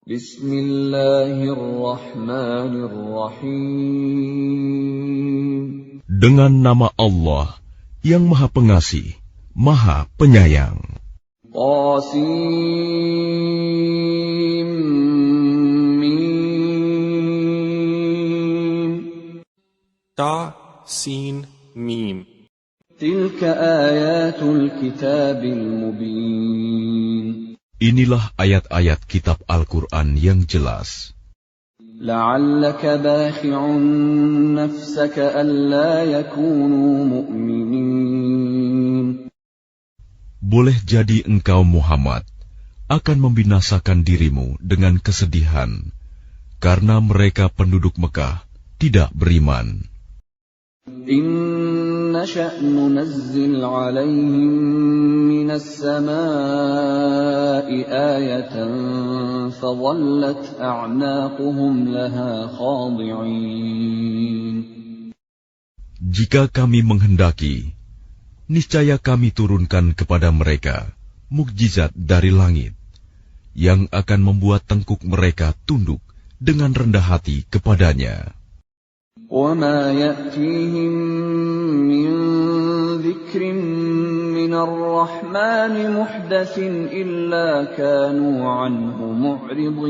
Bismillahirrahmanirrahim. Dengan nama Allah yang Maha Pengasih, Maha Penyayang. Qasim Mim. Ta, Sin, Mim. Tilka ayatul kitabil mubin. Inilah ayat-ayat kitab Al-Quran yang jelas. La'allaka bakhi'un nafsaka alla yakunu mu'minin. Boleh jadi engkau Muhammad akan membinasakan dirimu dengan kesedihan karena mereka penduduk Mekah tidak beriman. Inna sya'nu nazzil 'alaihim minas samaa'i ayatan fadhallat a'naquhum laha khadi'in. Jika kami menghendaki, niscaya kami turunkan kepada mereka mukjizat dari langit yang akan membuat tengkuk mereka tunduk dengan rendah hati kepadanya. وَمَا يَأْتِيهِمْ مِنْ ذِكْرٍ مِنَ الرَّحْمَنِ مُحْدَثٍ إِلَّا كَانُوا عَنْهُ مُعْرِضِينَ.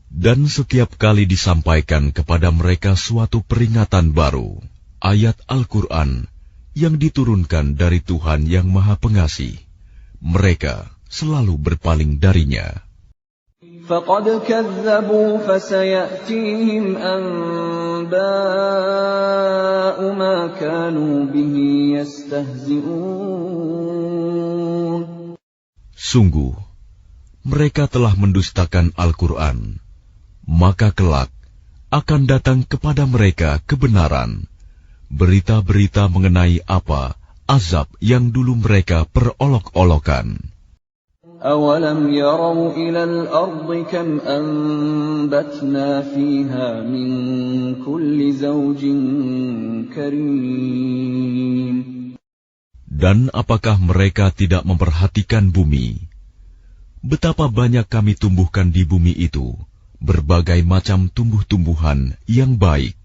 Dan setiap kali disampaikan kepada mereka suatu peringatan baru, ayat Al-Quran yang diturunkan dari Tuhan yang Maha Pengasih, mereka selalu berpaling darinya. فَقَدْ كَذَّبُوا فَسَيَأْتِيهِمْ أَنْبَاءُ مَا كَانُوا بِهِ يَسْتَهْزِئُونَ. Sungguh, mereka telah mendustakan Al-Quran, maka kelak akan datang kepada mereka kebenaran, berita-berita mengenai apa azab yang dulu mereka perolok-olokan. أَوَلَمْ يَرَوْا إِلَى الْأَرْضِ كَمْ أَنبَتْنَا فِيهَا مِنْ كُلِّ زَوْجٍ كَرِيمٍ. Dan apakah mereka tidak memperhatikan bumi? Betapa banyak kami tumbuhkan di bumi itu berbagai macam tumbuh-tumbuhan yang baik.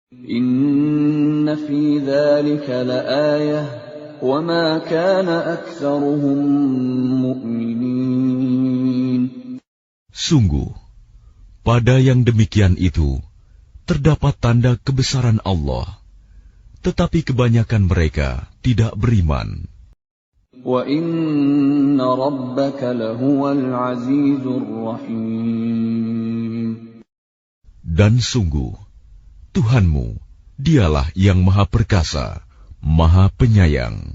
Inna fi dzalika laayah wa ma kana aktsaruhum mu'minin. Sungguh, pada yang demikian itu terdapat tanda kebesaran Allah, tetapi kebanyakan mereka tidak beriman. Wa inna rabbaka lahuwal azizur rahim. Dan sungguh, Tuhanmu, dialah yang Maha Perkasa, Maha Penyayang.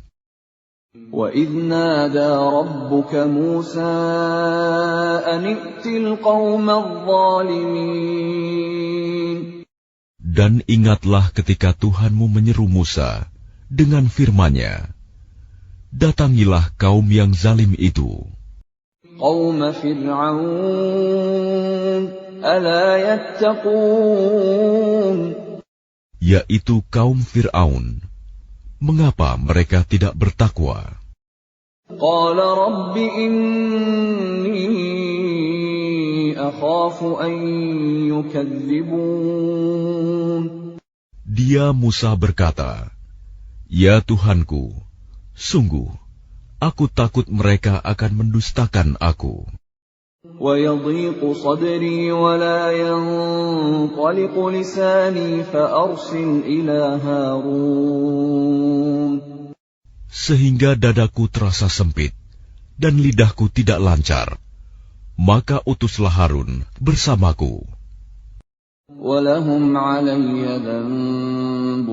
وَإِذْ نَادَى رَبُّكَ مُوسَىٰ أَنِ ائْتِ الْقَوْمَ الظَّالِمِينَ. Dan ingatlah ketika Tuhanmu menyeru Musa dengan firman-Nya, datangilah kaum yang zalim itu. قَوْمَ فِرْعَوْنَ أَلَا يَتَّقُونَ. Yaitu kaum Fir'aun. Mengapa mereka tidak bertakwa? قال رب إني أخاف أن يكذبون. Dia Musa berkata, Ya Tuhanku, sungguh, aku takut mereka akan mendustakan aku. ويضيق صدري ولا ينطلق لساني فأرسل إلى هارون. Sehingga dadaku terasa sempit dan lidahku tidak lancar, maka utuslah Harun bersamaku. وَلَهُمْ عَلَيَّ ذَنبٌ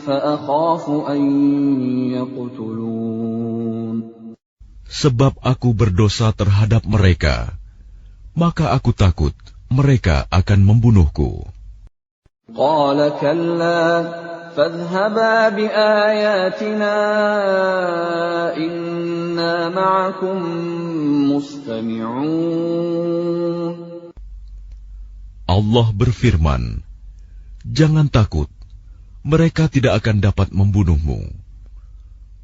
فَأَخَافُ أَن يَقْتُلُونِ. Sebab aku berdosa terhadap mereka, maka aku takut mereka akan membunuhku. قَالَ كَلَّا فَاذْهَبَا بِآيَاتِنَا إِنَّا مَعَكُمْ مُسْتَمِعُونَ. Allah berfirman, Jangan takut, mereka tidak akan dapat membunuhmu.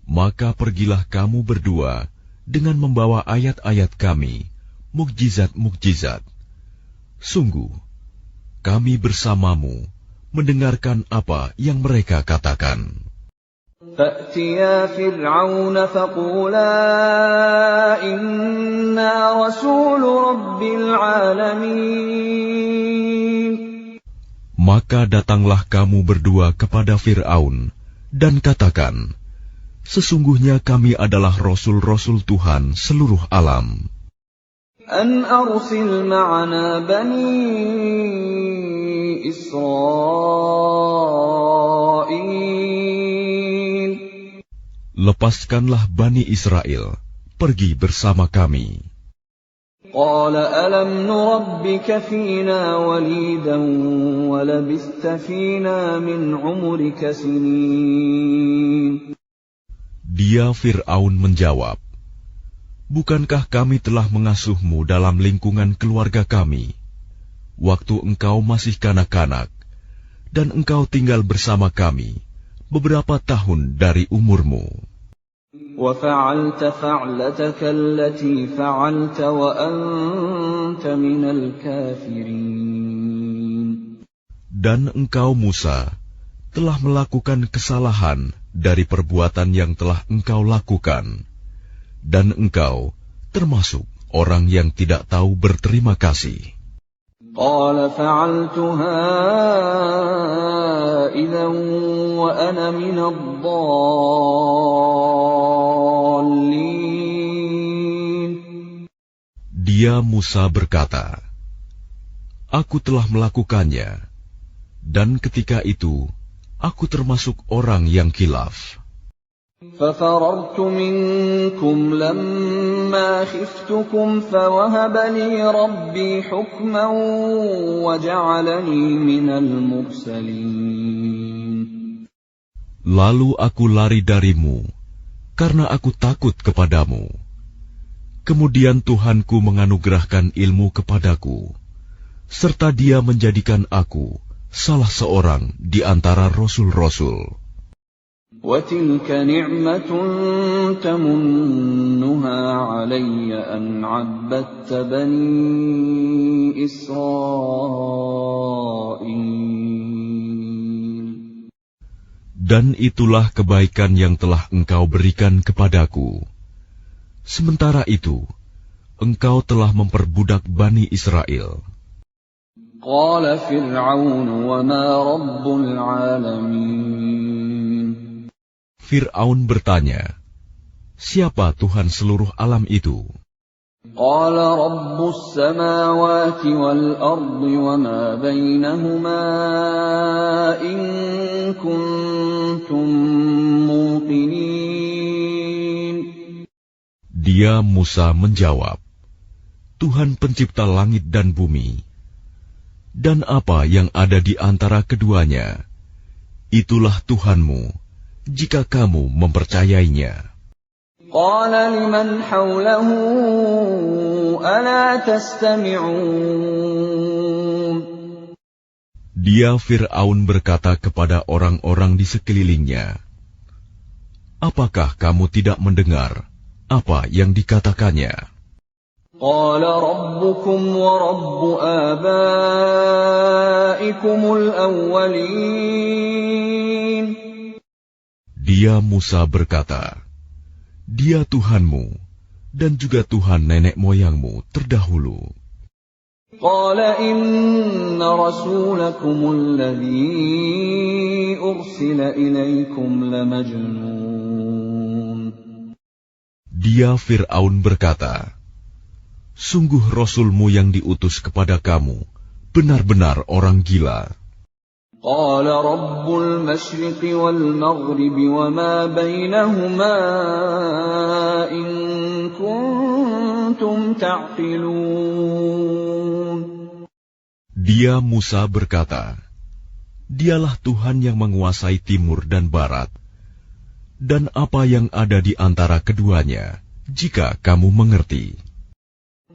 Maka pergilah kamu berdua dengan membawa ayat-ayat kami, mukjizat-mukjizat. Sungguh, kami bersamamu mendengarkan apa yang mereka katakan. فَأْتِيَا فِرْعَوْنَ فَقُولَا إِنَّا رَسُولُ رَبِّ الْعَالَمِينَ. Maka datanglah kamu berdua kepada Fir'aun dan katakan, sesungguhnya kami adalah rasul-rasul Tuhan seluruh alam. أَنْ أَرْسِلْ مَعَنَا بَنِي إِسْرَائِيلَ. Lepaskanlah Bani Israel, pergi bersama kami. قَالَ أَلَمْ نُرَبِّكَ فِينَا وَلِيدًا وَلَبِثْتَ فِينَا مِنْ عُمُرِكَ سِنِينَ. Dia Fir'aun menjawab, bukankah kami telah mengasuhmu dalam lingkungan keluarga kami, waktu engkau masih kanak-kanak, dan engkau tinggal bersama kami beberapa tahun dari umurmu. وَفَعَلْتَ فَعْلَتَكَ الَّتِي فَعَلْتَ وَأَنْتَ مِنَ الْكَافِرِينَ. Dan engkau Musa telah melakukan kesalahan dari perbuatan yang telah engkau lakukan, dan engkau termasuk orang yang tidak tahu berterima kasih. قَالَ فَعَلْتُهَا إِذًا وَأَنَا مِنَ الضَّالِّينَ. Dia Musa berkata, aku telah melakukannya, dan ketika itu aku termasuk orang yang khilaf. فَفَرَرْتُ مِنكُمْ لَمَّا خِفْتُكُمْ فَوَهَبَ لِي رَبِّي حُكْمًا وَجَعَلَنِي مِنَ الْمُرْسَلِينَ. Lalu aku lari darimu, karena aku takut kepadamu. Kemudian Tuhanku menganugerahkan ilmu kepadaku, serta Dia menjadikan aku salah seorang di antara rasul-rasul. وَتِلْكَ نِعْمَةٌ تَمُنُّهَا عَلَيَّ أَنْ عَبَّدتَّ بَنِي إِسْرَائِيلَ. Dan itulah kebaikan yang telah engkau berikan kepadaku. Sementara itu, engkau telah memperbudak Bani Israel. قَالَ فِرْعَوْنُ وَمَا رَبُّ الْعَالَمِينَ. Fir'aun bertanya, siapa Tuhan seluruh alam itu? قَالَ رَبُّ السَّمَاوَاتِ وَالْأَرْضِ وَمَا بَيْنَهُمَا إِن كُنتُم مُّوقِنِينَ. Dia Musa menjawab, Tuhan pencipta langit dan bumi, dan apa yang ada di antara keduanya, itulah Tuhanmu, jika kamu mempercayainya. قَالَ لِمَنْ حَوْلَهُ أَلَا تَسْتَمِعُونَ. Dia Fir'aun berkata kepada orang-orang di sekelilingnya, apakah kamu tidak mendengar apa yang dikatakannya? قَالَ رَبُّكُمْ وَرَبُّ آبَائِكُمُ الْأَوَّلِينَ. Dia Musa berkata, Dia Tuhanmu dan juga Tuhan nenek moyangmu terdahulu. قَالَ إِنَّ رَسُولَكُمُ الَّذِي أُرْسِلَ إِلَيْكُمْ لَمَجْنُونَ. Dia Fir'aun berkata, sungguh Rasulmu yang diutus kepada kamu benar-benar orang gila. قَالَ رَبُّ الْمَشْرِقِ وَالْمَغْرِبِ وَمَا بَيْنَهُمَا إِن كُنتُمْ تَعْقِلُونَ. Dia Musa berkata, Dialah Tuhan yang menguasai timur dan barat, dan apa yang ada di antara keduanya, jika kamu mengerti.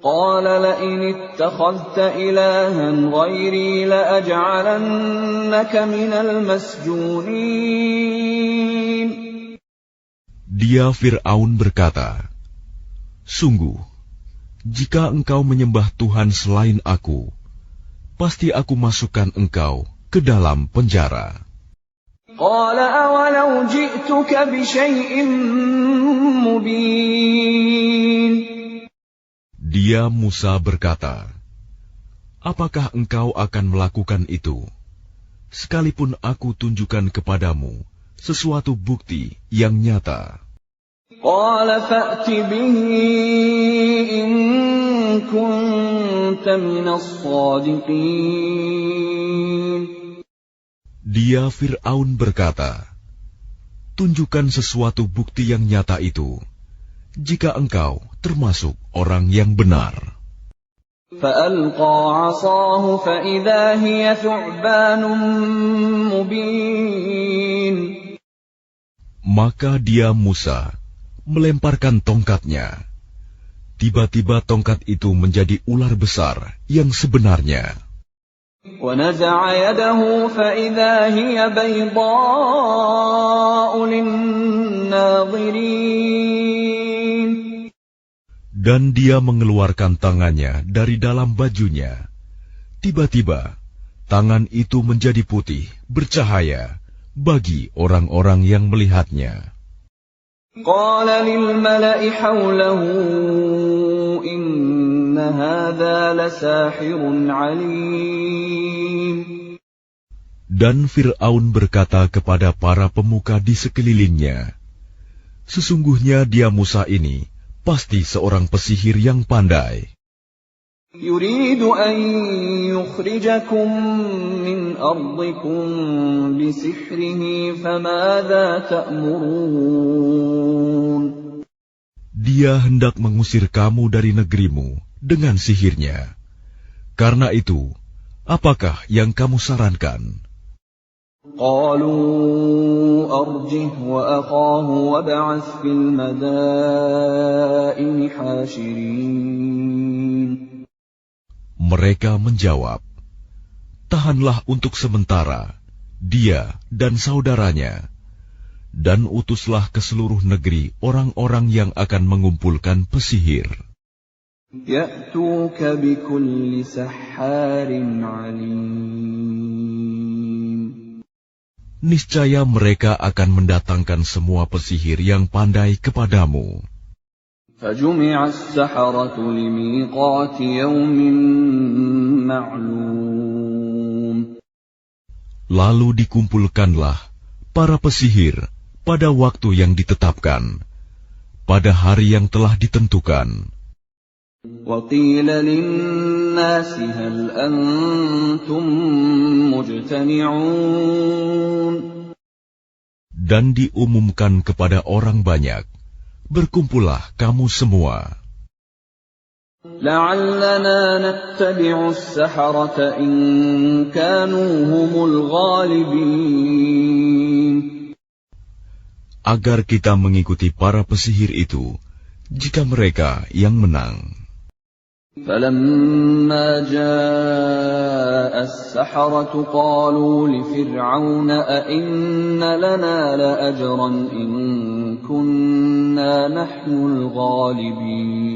قَالَ لَئِنِ اتَّخَذْتَ إِلَٰهًا غَيْرِي لَأَجْعَلَنَّكَ مِنَ الْمَسْجُونِينَ. Dia Fir'aun berkata, Sungguh, jika engkau menyembah Tuhan selain aku, pasti aku masukkan engkau ke dalam penjara. قال أولو جئتك بشيء مبين. Dia Musa berkata, apakah engkau akan melakukan itu, sekalipun aku tunjukkan kepadamu sesuatu bukti yang nyata? قال فأت به إن كنت من الصادقين. Dia Fir'aun berkata, tunjukkan sesuatu bukti yang nyata itu, jika engkau termasuk orang yang benar. فألقى عصاه فإذا هي ثعبان مبين. Maka dia Musa melemparkan tongkatnya. Tiba-tiba tongkat itu menjadi ular besar yang sebenarnya. ونزع يده فإذا هي بيضاء للناظرين. Dan dia mengeluarkan tangannya dari dalam bajunya. Tiba-tiba, tangan itu menjadi putih, bercahaya bagi orang-orang yang melihatnya. قال للملأ حوله إن هذا لساحر عليم. Dan Fir'aun berkata kepada para pemuka di sekelilingnya, sesungguhnya dia Musa ini pasti seorang pesihir yang pandai. يريد أن يخرجكم من أرضكم بسحره فماذا تأمرون. Dia hendak mengusir kamu dari negerimu dengan sihirnya. Karena itu, apakah yang kamu sarankan? قالوا أرجه وأخاه وابعث في المدائن حاشرين. Mereka menjawab, tahanlah untuk sementara dia dan saudaranya, dan utuslah ke seluruh negeri orang-orang yang akan mengumpulkan pesihir. يأتوك بكل سحار عليم. Niscaya mereka akan mendatangkan semua pesihir yang pandai kepadamu. فجمع السحرة لميقات يوم معلوم. Lalu dikumpulkanlah para pesihir pada waktu yang ditetapkan, pada hari yang telah ditentukan. وقيل للناس هل أنتم مجتمعون. Dan diumumkan kepada orang banyak, berkumpullah kamu semua. لعلنا نتبع السحرة إن كانوا هم الغالبين. Agar kita mengikuti para pesihir itu, jika mereka yang menang. فلما جاء السحرة قالوا لفرعون أئن لنا لأجرا إن كنا نحن الغالبين.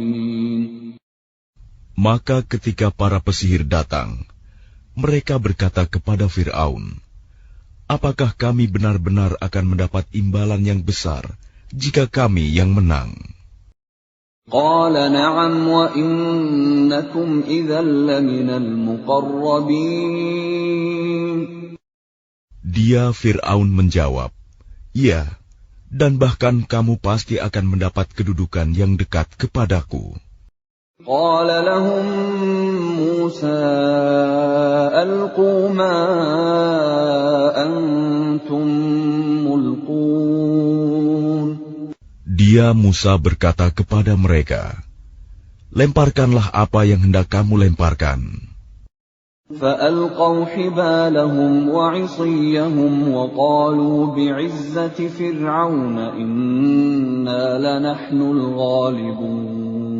Maka ketika para pesihir datang, mereka berkata kepada Fir'aun, apakah kami benar-benar akan mendapat imbalan yang besar jika kami yang menang? قال نعم وإنكم إذا لمن المقربين. Dia Fir'aun menjawab, ya, dan bahkan kamu pasti akan mendapat kedudukan yang dekat kepadaku. قال لهم موسى ألقوا ما أنتم ملقون. Dia Musa berkata kepada mereka, lemparkanlah apa yang hendak kamu lemparkan. فألقوا حبالهم وعصيهم وقالوا بعزة فرعون إنا لنحن الغالبون.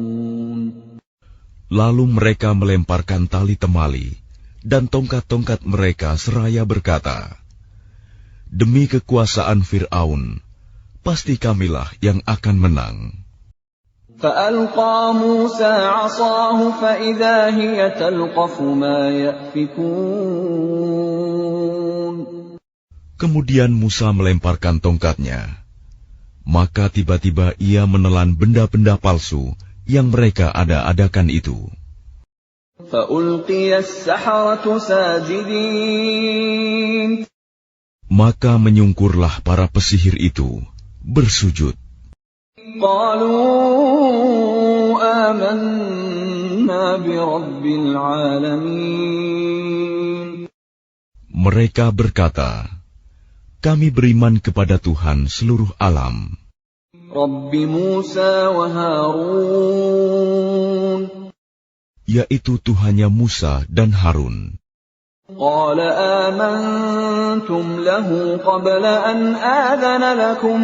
Lalu mereka melemparkan tali temali dan tongkat-tongkat mereka seraya berkata, demi kekuasaan Fir'aun, pasti kamilah yang akan menang. فألقى موسى عصاه فإذا هي تلقف ما يأفكون. Kemudian Musa melemparkan tongkatnya. Maka tiba-tiba ia menelan benda-benda palsu yang mereka ada-adakan itu. فألقي السحرة ساجدين. Maka menyungkurlah para pesihir itu, bersujud. قالوا آمنا برب العالمين. Mereka berkata, kami beriman kepada Tuhan seluruh alam, رب موسى وهارون. yaitu Tuhannya Musa dan Harun. قال آمنتم له قبل أن آذن لكم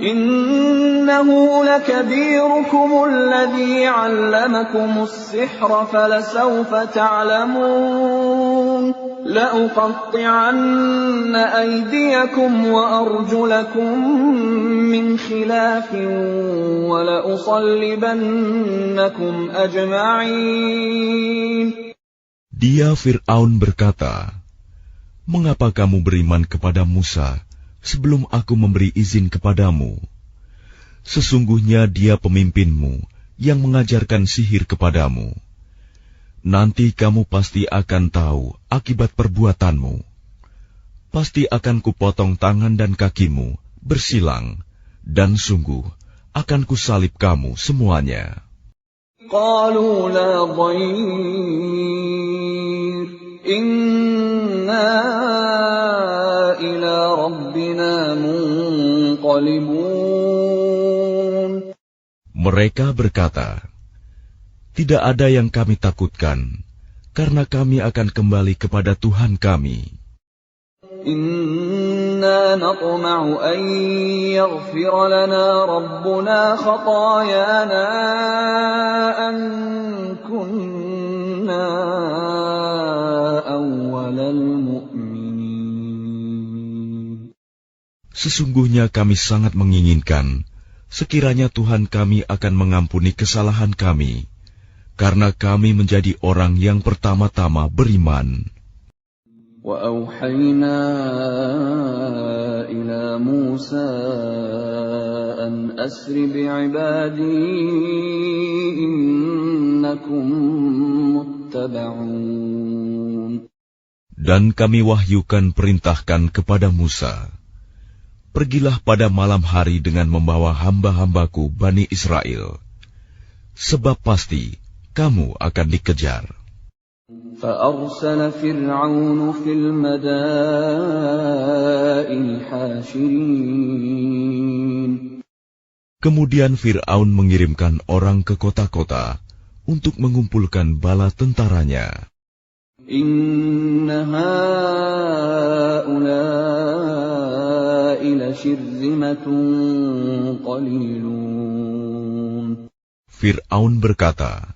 إنه لكبيركم الذي علمكم السحر فلسوف تعلمون لأقطعن أيديكم وأرجلكم من خلاف ولأصلبنكم أجمعين. Dia Fir'aun berkata, mengapa kamu beriman kepada Musa sebelum aku memberi izin kepadamu? Sesungguhnya dia pemimpinmu yang mengajarkan sihir kepadamu. Nanti kamu pasti akan tahu akibat perbuatanmu. Pasti akan kupotong tangan dan kakimu bersilang, dan sungguh akan kusalib kamu semuanya. قالوا لا ضير إنا إلى ربنا منقلبون. Mereka berkata, tidak ada yang kami takutkan, karena kami akan kembali kepada Tuhan kami. إنا نطمع أن يغفر لنا ربنا خطايانا أن كنا أول المؤمنين. Sesungguhnya kami sangat menginginkan sekiranya Tuhan kami akan mengampuni kesalahan kami, karena kami menjadi orang yang pertama-tama beriman. وأوحينا إلى موسى أن أسر بعبادي إنكم متبعون. Dan kami wahyukan perintahkan kepada Musa, pergilah pada malam hari dengan membawa hamba-hambaku Bani Israel, sebab pasti kamu akan dikejar. فأرسل فرعون في المدائن حاشرين. Kemudian Fir'aun mengirimkan orang ke kota-kota untuk mengumpulkan bala tentaranya. إن هؤلاء لشرذمة قليلون. Fir'aun berkata,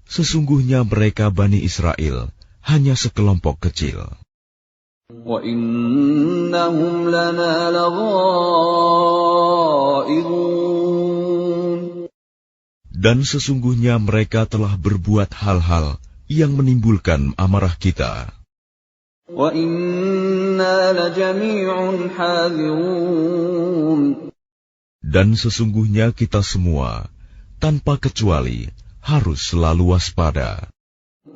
sesungguhnya mereka Bani Israel hanya sekelompok kecil. وَإِنَّهُمْ لَنَا لَغَائِظُونَ. Dan sesungguhnya mereka telah berbuat hal-hal yang menimbulkan amarah kita. وَإِنَّا لَجَمِيعٌ حَاذِرُونَ. Dan sesungguhnya kita semua, tanpa kecuali, harus selalu waspada.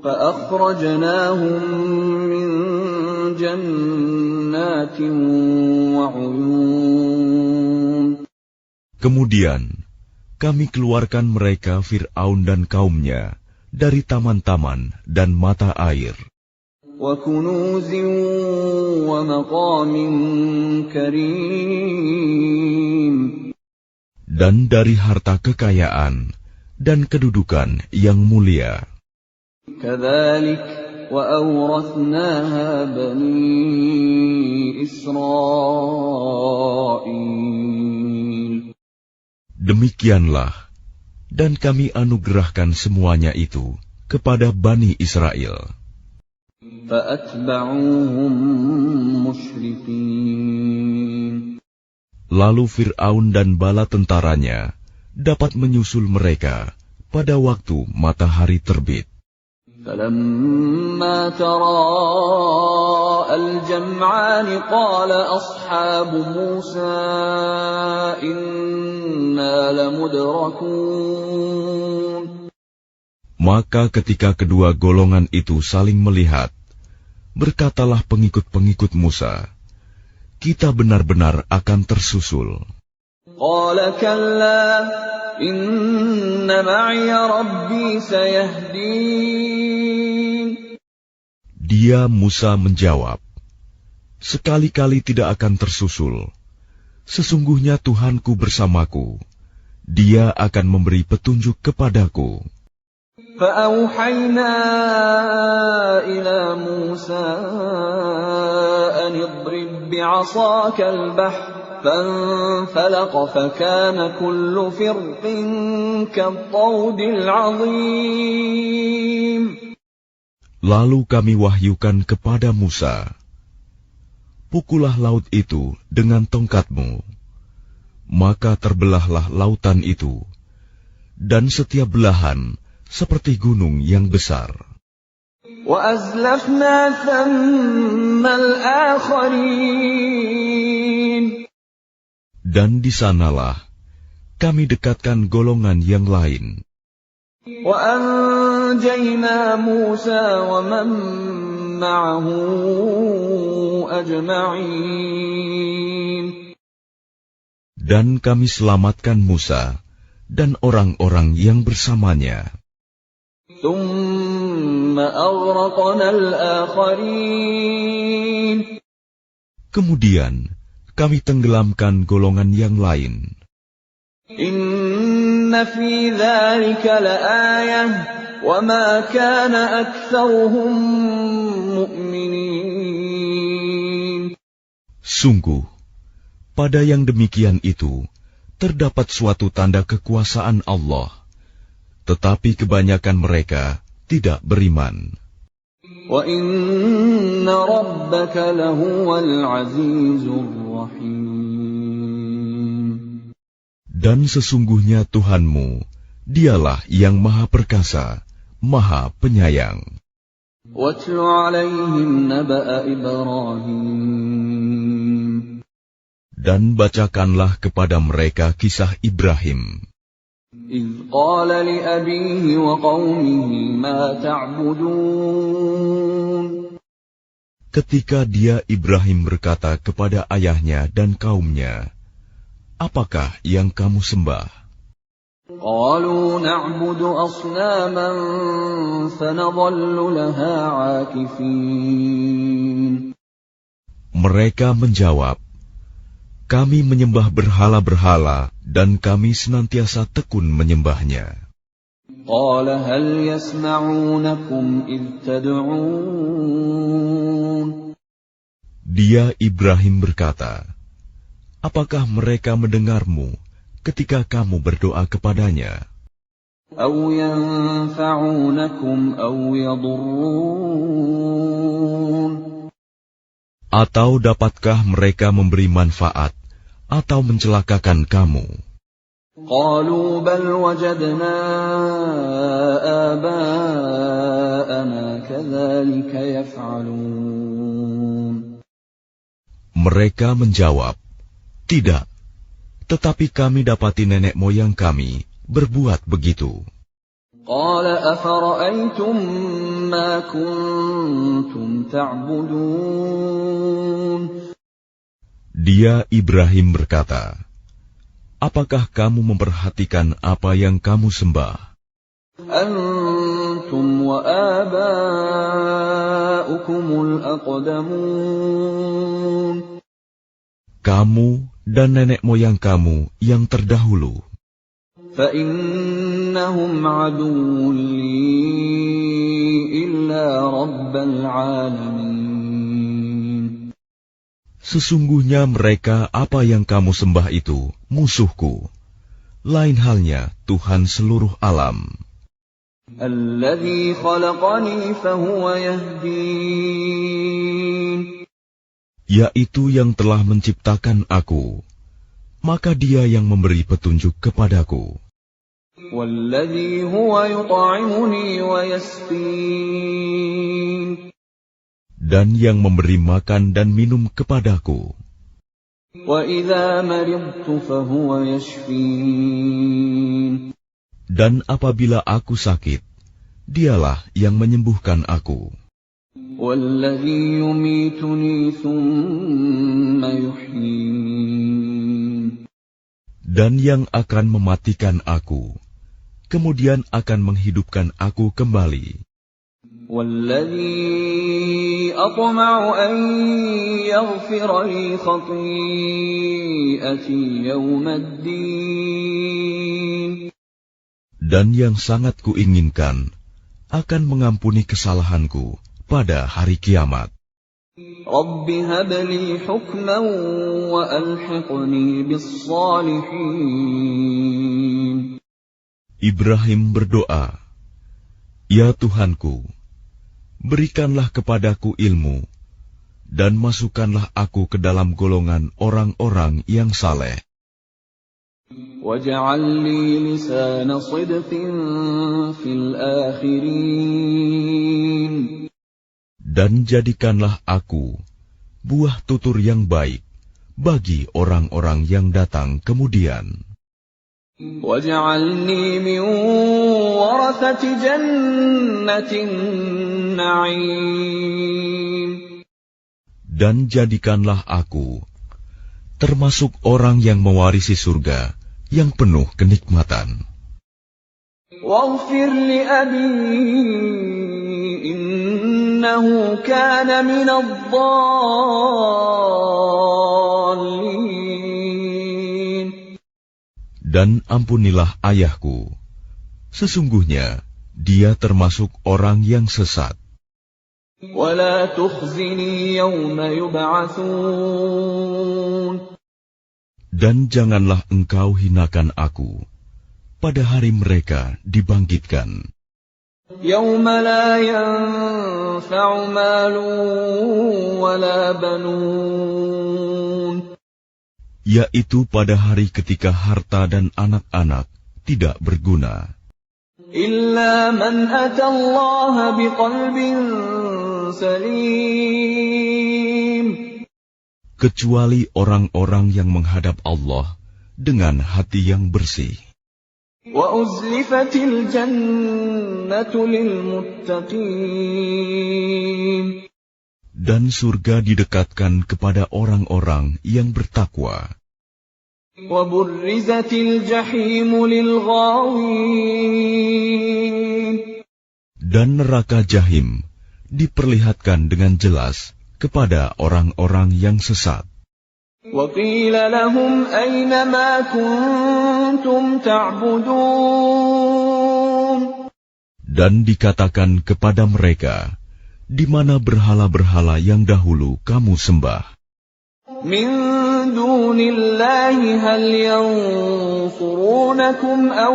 فَأَخْرَجْنَاهُمْ مِنْ جَنَّاتٍ وَعُيُونٍ. Kemudian, kami keluarkan mereka Fir'aun dan kaumnya dari taman-taman dan mata air. وَكُنُوزٍ وَمَقَامٍ كَرِيمٍ. Dan dari harta kekayaan dan kedudukan yang mulia. كَذَلِكَ وَأَوْرَثْنَاهَا بَنِي إِسْرَائِيلَ. Demikianlah, dan kami anugerahkan semuanya itu kepada Bani Israel. فَأَتْبَعُوهُمْ مُشْرِقِينَ. Lalu Fir'aun dan bala tentaranya dapat menyusul mereka pada waktu matahari terbit. فلما تراءى الجمعان قال أصحاب موسى إنا لمدركون. Maka ketika kedua golongan itu saling melihat, berkatalah pengikut-pengikut Musa, kita benar-benar akan tersusul. قال كلا إن معي ربي سيهدين. Dia Musa menjawab, sekali-kali tidak akan tersusul. Sesungguhnya Tuhanku bersamaku. Dia akan memberi petunjuk kepadaku. فأوحينا إلى موسى أن اضرب بعصاك البحر فانفلق فكان كل فرق كالطود العظيم. Lalu kami wahyukan kepada Musa, pukullah laut itu dengan tongkatmu. Maka terbelahlah lautan itu, dan setiap belahan seperti gunung yang besar. وَأَزْلَفْنَا ثَمَّ الْآخَرِينَ. Dan di sanalah kami dekatkan golongan yang lain. وَأَنْجَيْنَا مُوسَى وَمَنْ مَعَهُ أَجْمَعِينَ. Dan kami selamatkan Musa dan orang-orang yang bersamanya. ثُمَّ أَغْرَقْنَا الْآخَرِينَ. Kemudian kami tenggelamkan golongan yang lain. إِنَّ فِي ذَلِكَ لَآيَةً وَمَا كَانَ أَكْثَرُهُم مُؤْمِنِينَ. Sungguh, pada yang demikian itu terdapat suatu tanda kekuasaan Allah, tetapi kebanyakan mereka tidak beriman. وَإِنَّ رَبَّكَ لَهُوَ الْعَزِيزُ الرَّحِيمُ. Dan sesungguhnya Tuhanmu, dialah yang Maha Perkasa, Maha Penyayang. وَاتْلُ عَلَيْهِمْ نَبَأَ إِبْرَاهِيمَ. Dan bacakanlah kepada mereka kisah Ibrahim. إِذْ قَالَ لِأَبِيهِ وَقَوْمِهِ مَا تَعْبُدُونَ. Ketika dia Ibrahim berkata kepada ayahnya dan kaumnya, apakah yang kamu sembah? قَالُوا نَعْبُدُ أَصْنَامًا فَنَظَلُّ لَهَا عَاكِفِينَ. Mereka menjawab, kami menyembah berhala-berhala dan kami senantiasa tekun menyembahnya. قَالَ هَلْ يَسْمَعُونَكُمْ إِذْ تَدْعُونَ. Dia Ibrahim berkata, apakah mereka mendengarmu ketika kamu berdoa kepadanya? أَوْ يَنفَعُونَكُمْ أَوْ يَضُرُّونَ. Atau dapatkah mereka memberi manfaat atau mencelakakan kamu? قَالُوا بَلْ وَجَدْنَا آبَاءَنَا كَذَلِكَ يَفْعَلُونَ. Mereka menjawab, tidak, tetapi kami dapati nenek moyang kami berbuat begitu. قَالَ أَفَرَأَيْتُمْ مَا كُنْتُمْ تَعْبُدُونَ. Dia Ibrahim berkata, apakah kamu memperhatikan apa yang kamu sembah? أَنْتُمْ وَآبَاؤُكُمُ الْأَقْدَمُونَ. Kamu dan nenek moyang kamu yang terdahulu. فَإِنَّهُمْ عَدُوٌّ لِّي إِلَّا رَبَّ الْعَالَمِينَ. Sesungguhnya mereka apa yang kamu sembah itu musuhku, lain halnya Tuhan seluruh alam. الَّذِي خَلَقَنِي فَهُوَ يَهْدِينِ. Yaitu yang telah menciptakan aku, maka Dia yang memberi petunjuk kepadaku. والذي هو يطعمني ويسقين Dan yang memberi makan dan minum kepadaku. وإذا مرضت فهو يشفين Dan apabila aku sakit, Dialah yang menyembuhkan aku. والذي يميتني ثم يحيين Dan yang akan mematikan aku, kemudian akan menghidupkan aku kembali. والذي أطمع أن يغفر لي خطيئتي يوم الدين Dan yang sangat kuinginkan akan mengampuni kesalahanku pada hari kiamat. رب هب لي حكما وألحقني بالصالحين Ibrahim berdoa, "Ya Tuhanku, berikanlah kepadaku ilmu, dan masukkanlah aku ke dalam golongan orang-orang yang saleh. واجعل لي لسان صدق في الآخرين Dan jadikanlah aku buah tutur yang baik bagi orang-orang yang datang kemudian. واجعلني من ورثة جنة النعيم Dan jadikanlah aku termasuk orang yang mewarisi surga yang penuh kenikmatan. واغفر لأبي إنه كان من الضالين Dan ampunilah ayahku, sesungguhnya dia termasuk orang yang sesat. ولا تخزني يوم يبعثون Dan janganlah engkau hinakan aku pada hari mereka dibangkitkan, يوم لا ينفع مال ولا بنون yaitu pada hari ketika harta dan anak-anak tidak berguna, إلا من أتى الله بقلب سليم kecuali orang-orang yang menghadap Allah dengan hati yang bersih. وأزلفت الجنة للمتقين Dan surga didekatkan kepada orang-orang yang bertakwa. وبرزت الجحيم للغاوين Dan neraka Jahim diperlihatkan dengan jelas kepada orang-orang yang sesat. وقيل لهم أين ما كنتم تعبدون Dan dikatakan kepada mereka, di mana berhala-berhala yang dahulu kamu sembah? من دون الله هل ينصرونكم أو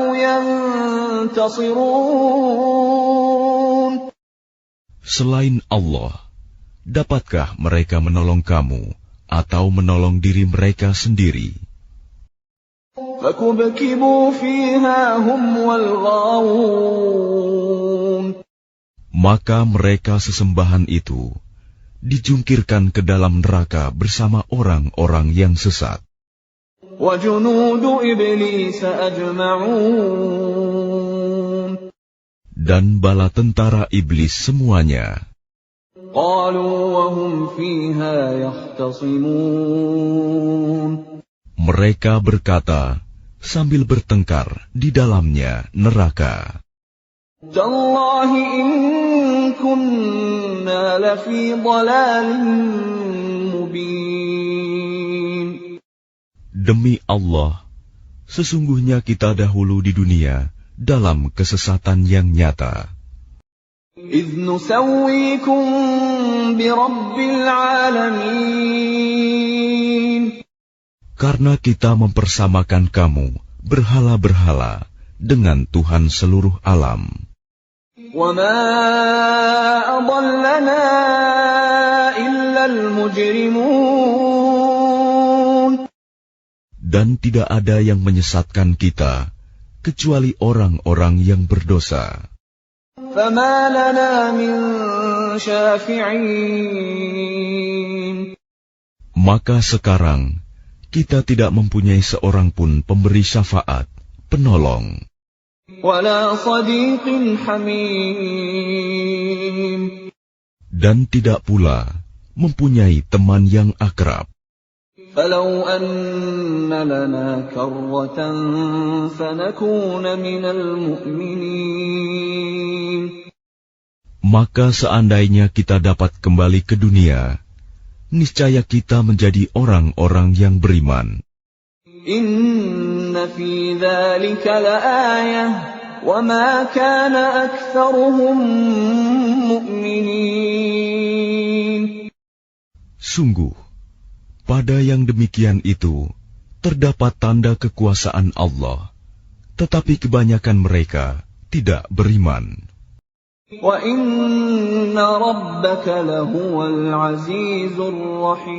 ينتصرون Selain Allah, dapatkah mereka menolong kamu atau menolong diri mereka sendiri? فكبكبوا فيها هم والغاوون Maka mereka sesembahan itu dijungkirkan ke dalam neraka bersama orang-orang yang sesat. وجنود إبليس أجمعون Dan bala tentara iblis semuanya. قالوا وهم فيها يختصمون Mereka berkata sambil bertengkar di dalamnya neraka. تالله إن كنا لفي ضلال مبين Demi Allah, sesungguhnya kita dahulu di dunia dalam kesesatan yang nyata. إذ نسويكم برب العالمين Karena kita mempersamakan kamu berhala-berhala dengan Tuhan seluruh alam. وما أضلنا إلا المجرمون Dan tidak ada yang menyesatkan kita kecuali orang-orang yang berdosa. فما لنا من شافعين. Maka sekarang kita tidak mempunyai seorang pun pemberi syafaat, penolong, ولا صديق حميم. dan tidak pula mempunyai teman yang akrab. فلو أن لنا كرة فنكون من المؤمنين. Maka seandainya kita dapat kembali ke dunia, niscaya kita menjadi orang-orang yang beriman. إن في ذلك لآية وما كان أكثرهم مؤمنين. Sungguh, pada yang demikian itu terdapat tanda kekuasaan Allah, tetapi kebanyakan mereka tidak beriman. وَإِنَّ رَبَّكَ لَهُوَ الْعَزِيزُ الرَّحِيمُ.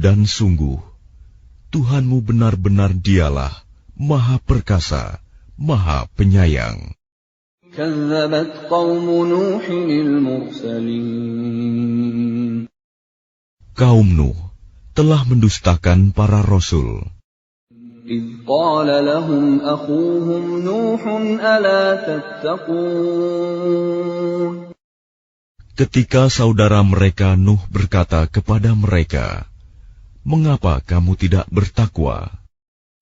Dan sungguh, Tuhanmu benar-benar Dialah Maha Perkasa, Maha Penyayang. كَذَّبَتْ قَوْمُ نُوحٍ الْمُرْسَلِينَ. Kaum Nuh telah mendustakan para rasul. إِذْ قَالَ لَهُمْ أَخُوهُمْ نُوحٌ أَلَا تَتَّقُونَ. Ketika saudara mereka Nuh berkata kepada mereka, "Mengapa kamu tidak bertakwa?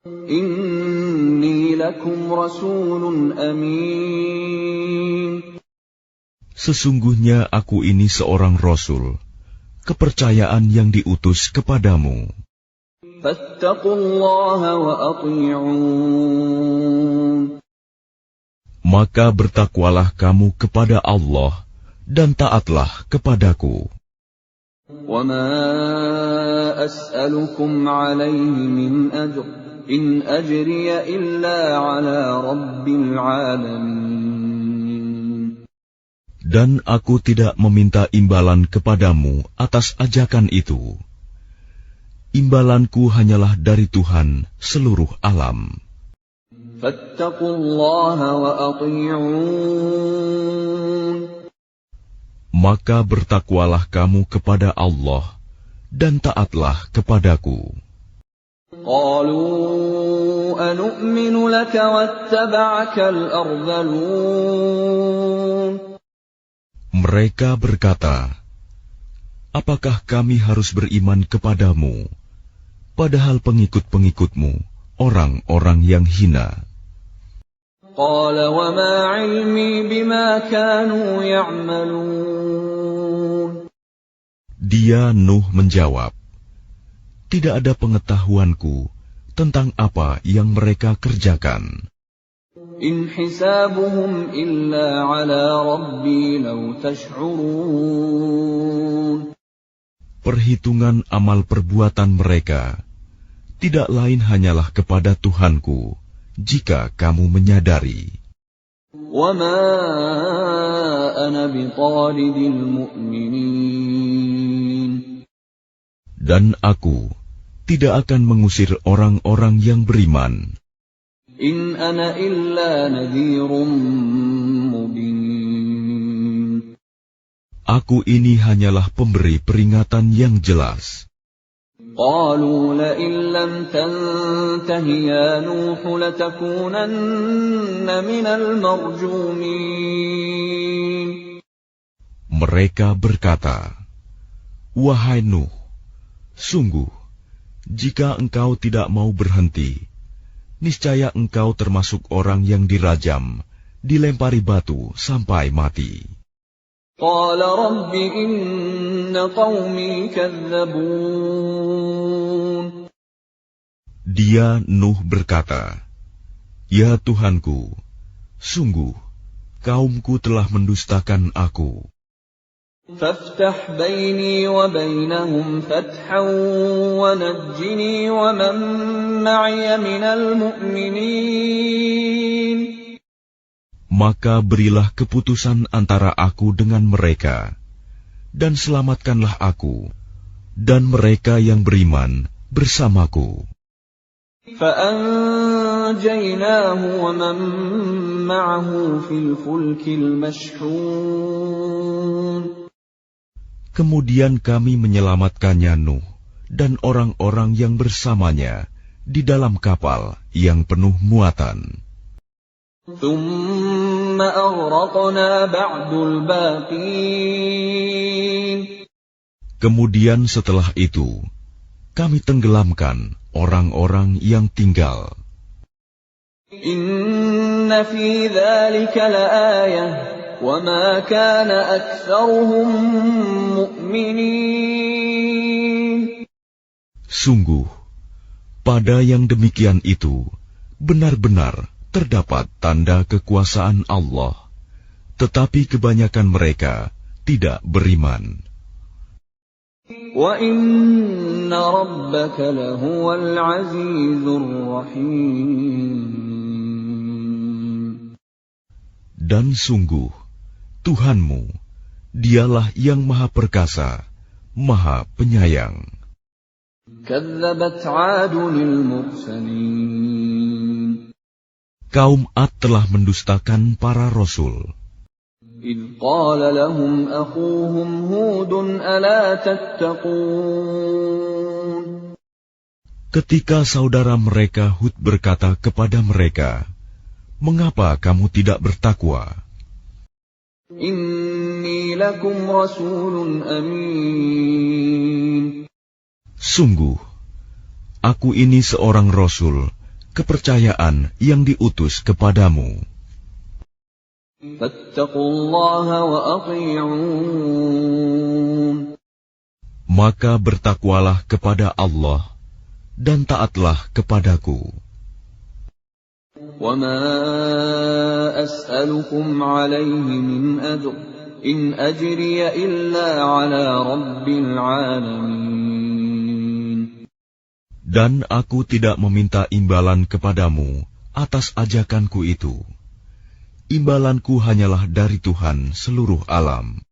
إِنِّي لَكُمْ رَسُولٌ أَمِينٌ. Sesungguhnya aku ini seorang rasul, kepercayaan yang diutus kepadamu. فَاتَّقُوا اللَّهَ وَأَطِيعُونِ. Maka bertakwalah kamu kepada Allah dan taatlah kepadaku. وَمَا أَسْأَلُكُمْ عَلَيْهِ مِنْ أَجْرٍ إِنْ أَجْرِيَ إِلَّا عَلَى رَبِّ الْعَالَمِينَ. Dan aku tidak meminta imbalan kepadamu atas ajakan itu. Imbalanku hanyalah dari Tuhan seluruh alam. فَاتَّقُوا اللَّهَ وَأَطِيعُونِ. Maka bertakwalah kamu kepada Allah dan taatlah kepadaku. قَالُوا أَنُؤْمِنُ لَكَ وَاتَّبَعَكَ الْأَرْذَلُونَ. Mereka berkata, "Apakah kami harus beriman kepadamu, padahal pengikut-pengikutmu orang-orang yang hina?" قَالَ وَمَا عِلْمِي بِمَا كَانُوا يَعْمَلُونَ. Dia Nuh menjawab, "Tidak ada pengetahuanku tentang apa yang mereka kerjakan. إِنْ حِسَابُهُمْ إِلَّا عَلَى رَبِّي لَوْ تَشْعُرُونَ. Perhitungan amal perbuatan mereka tidak lain hanyalah kepada Tuhanku, jika kamu menyadari. وَمَا أَنَا بِطَارِدِ الْمُؤْمِنِينَ. Dan aku tidak akan mengusir orang-orang yang beriman. إِنْ أَنَا إِلَّا نَذِيرٌ مُبِينٌ. Aku ini hanyalah pemberi peringatan yang jelas." قَالُوا لَئِن لَّمْ تَنْتَهِ يَا نُوحُ لَتَكُونَنَّ مِنَ الْمَرْجُومِينَ. Mereka berkata, "Wahai Nuh, sungguh, jika engkau tidak mau berhenti, niscaya engkau termasuk orang yang dirajam, dilempari batu sampai mati." قَالَ رَبِّ إِنَّ قَوْمِي كَذَّبُونِ. Dia Nuh berkata, "Ya Tuhanku, sungguh kaumku telah mendustakan aku. فَافْتَحْ بَيْنِي وَبَيْنَهُمْ فَتْحًا وَنَجِّنِي وَمَن مَّعِيَ مِنَ الْمُؤْمِنِينَ. Maka berilah keputusan antara aku dengan mereka, dan selamatkanlah aku, dan mereka yang beriman bersamaku. فأنجيناه ومن معه في الفلك المشحون. Kemudian kami menyelamatkannya Nuh dan orang-orang yang bersamanya di dalam kapal yang penuh muatan. ثم أغرقنا بعد الباقين. Kemudian setelah itu, kami tenggelamkan orang-orang yang tinggal. إن في ذلك لآية وما كان أكثرهم مؤمنين. Sungguh, pada yang demikian itu, benar-benar terdapat tanda kekuasaan Allah, tetapi kebanyakan mereka tidak beriman. وَإِنَّ رَبَّكَ لَهُوَ الْعَزِيزُ الرَّحِيمُ. Dan sungguh, Tuhanmu, dialah yang maha perkasa, maha penyayang. كَذَّبَتْ عَادٌ الْمُرْسَلِينَ. Kaum Ad telah mendustakan para rasul. إِذْ قَالَ لَهُمْ أَخُوهُمْ هُودٌ أَلَا تَتَّقُونَ. Ketika saudara mereka Hud berkata kepada mereka, "Mengapa kamu tidak bertakwa? إِنِّي لَكُمْ رَسُولٌ أَمِينٌ. Sungguh, aku ini seorang rasul, kepercayaan yang diutus kepadamu. فَاتَّقُوا اللَّهَ وَأَطِيعُونِ. Maka bertakwalah kepada Allah dan taatlah kepadaku. وَمَا أَسْأَلُكُمْ عَلَيْهِ مِنْ أَجْرٍ إِنْ أَجْرِيَ إِلَّا عَلَى رَبِّ الْعَالَمِينَ. Dan aku tidak meminta imbalan kepadamu atas ajakanku itu. Imbalanku hanyalah dari Tuhan seluruh alam.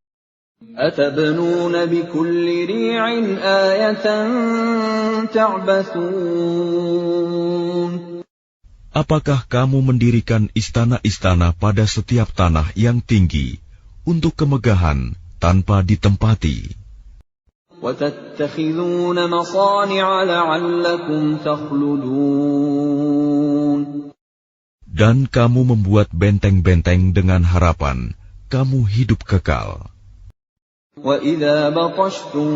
أَتَبْنُونَ بِكُلِّ رِيعٍ آيَةً تَعْبَثُونَ. Apakah kamu mendirikan istana-istana pada setiap tanah yang tinggi untuk kemegahan tanpa ditempati? وَتَتَّخِذُونَ مَصَانِعَ لَعَلَّكُمْ تَخْلُدُونَ. Dan kamu membuat benteng-benteng dengan harapan kamu hidup kekal. وَإِذَا بَطَشْتُمْ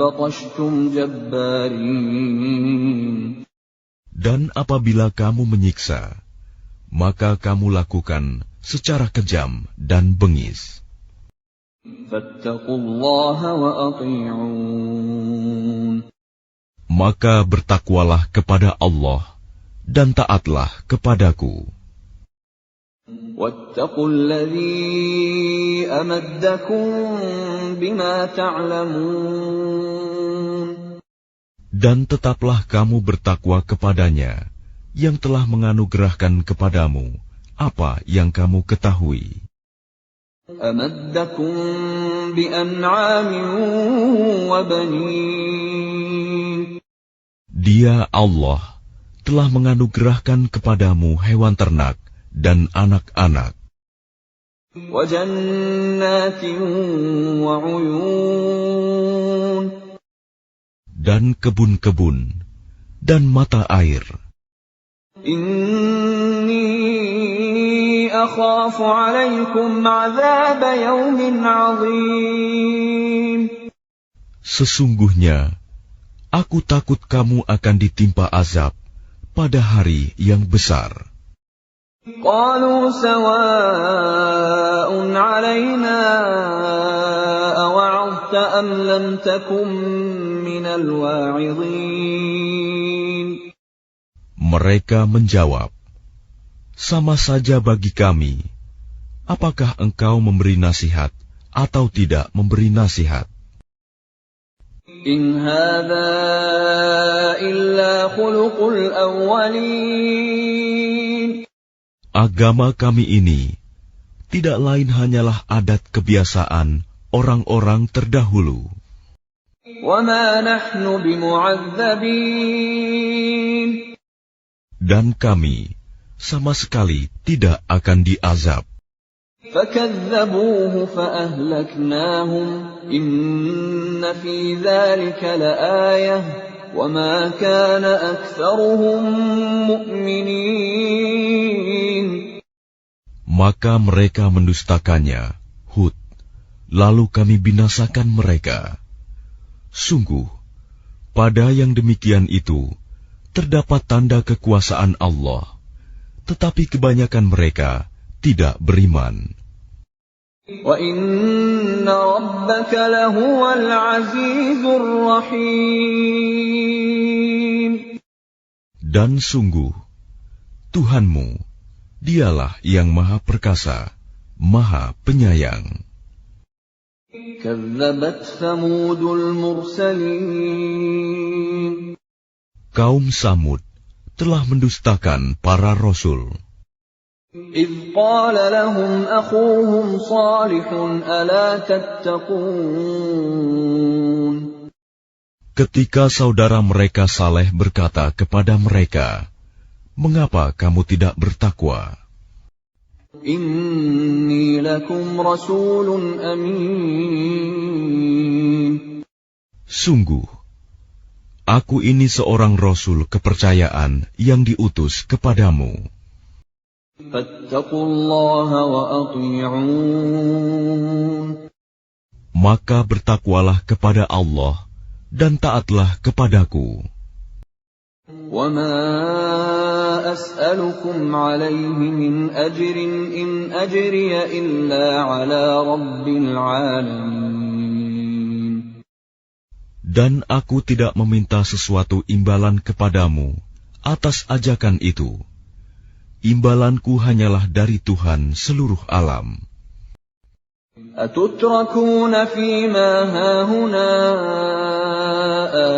بَطَشْتُمْ جَبَّارِينَ. Dan apabila kamu menyiksa, maka kamu lakukan secara kejam dan bengis. فَاتَّقُوا اللَّهَ وَأَطِيعُونِ. Maka bertakwalah kepada Allah dan taatlah kepadaku. وَاتَّقُوا الَّذِي أَمَدَّكُم بِمَا تَعْلَمُونَ. Dan tetaplah kamu bertakwa kepadanya yang telah menganugerahkan kepadamu apa yang kamu ketahui. أَمَدَّكُم بِأَنْعَامٍ وَبَنِينَ. Dia Allah telah menganugerahkan kepadamu hewan ternak dan anak-anak, وَجَنَّاتٍ وَعُيُونٍ. dan kebun-kebun dan mata air. إِنِّي أَخَافُ عَلَيْكُمْ عَذَابَ يَوْمٍ عَظِيمٍ. Sesungguhnya, aku takut kamu akan ditimpa azab pada hari yang besar. قَالُوا سَوَاءٌ عَلَيْنَا أَوَعَظْتَ أَمْ لَمْ تَكُن مِّنَ الْوَاعِظِينَ. Mereka menjawab, "Sama saja bagi kami, apakah engkau memberi nasihat atau tidak memberi nasihat? إِنْ هَذَا إِلَّا خُلُقُ الْأَوَّلِينَ. Agama kami ini tidak lain hanyalah adat kebiasaan orang-orang terdahulu. وَمَا نَحْنُ بِمُعَذَّبِينَ. Dan kami sama sekali tidak akan diazab. فَكَذَّبُوهُ فَأَهْلَكْنَاهُمْ إِنَّ فِي ذَلِكَ لَآيَةً وَمَا كَانَ أَكْثَرُهُم مُؤْمِنِينَ. Maka mereka mendustakannya, Hud, lalu kami binasakan mereka. Sungguh, pada yang demikian itu terdapat tanda kekuasaan Allah, tetapi kebanyakan mereka tidak beriman. وَإِنَّ رَبَّكَ لَهُوَ الْعَزِيزُ الرَّحِيمُ. Dan sungguh, Tuhanmu, dialah yang maha perkasa, maha penyayang. كَذَّبَتْ ثَمُودُ الْمُرْسَلِينَ. Kaum Samud telah mendustakan para rasul. إِذْ قَالَ لَهُمْ أَخُوهُمْ صَالِحٌ أَلَا تَتَّقُونَ. Ketika saudara mereka Saleh berkata kepada mereka, "Mengapa kamu tidak bertakwa? إِنِّي لَكُمْ رَسُولٌ أَمِينٌ. Sungguh, aku ini seorang rasul kepercayaan yang diutus kepadamu. فَاتَّقُوا اللَّهَ وَأَطِيعُونِ. Maka bertakwalah kepada Allah dan taatlah kepadaku. وَمَا أَسْأَلُكُمْ عَلَيْهِ مِنْ أَجْرٍ إِنْ أَجْرِيَ إِلَّا عَلَى رَبِّ الْعَالَمِينَ. Dan aku tidak meminta sesuatu imbalan kepadamu atas ajakan itu. Imbalanku hanyalah dari Tuhan seluruh alam. أَتُتْرَكُونَ فِي مَا هَاهُنَا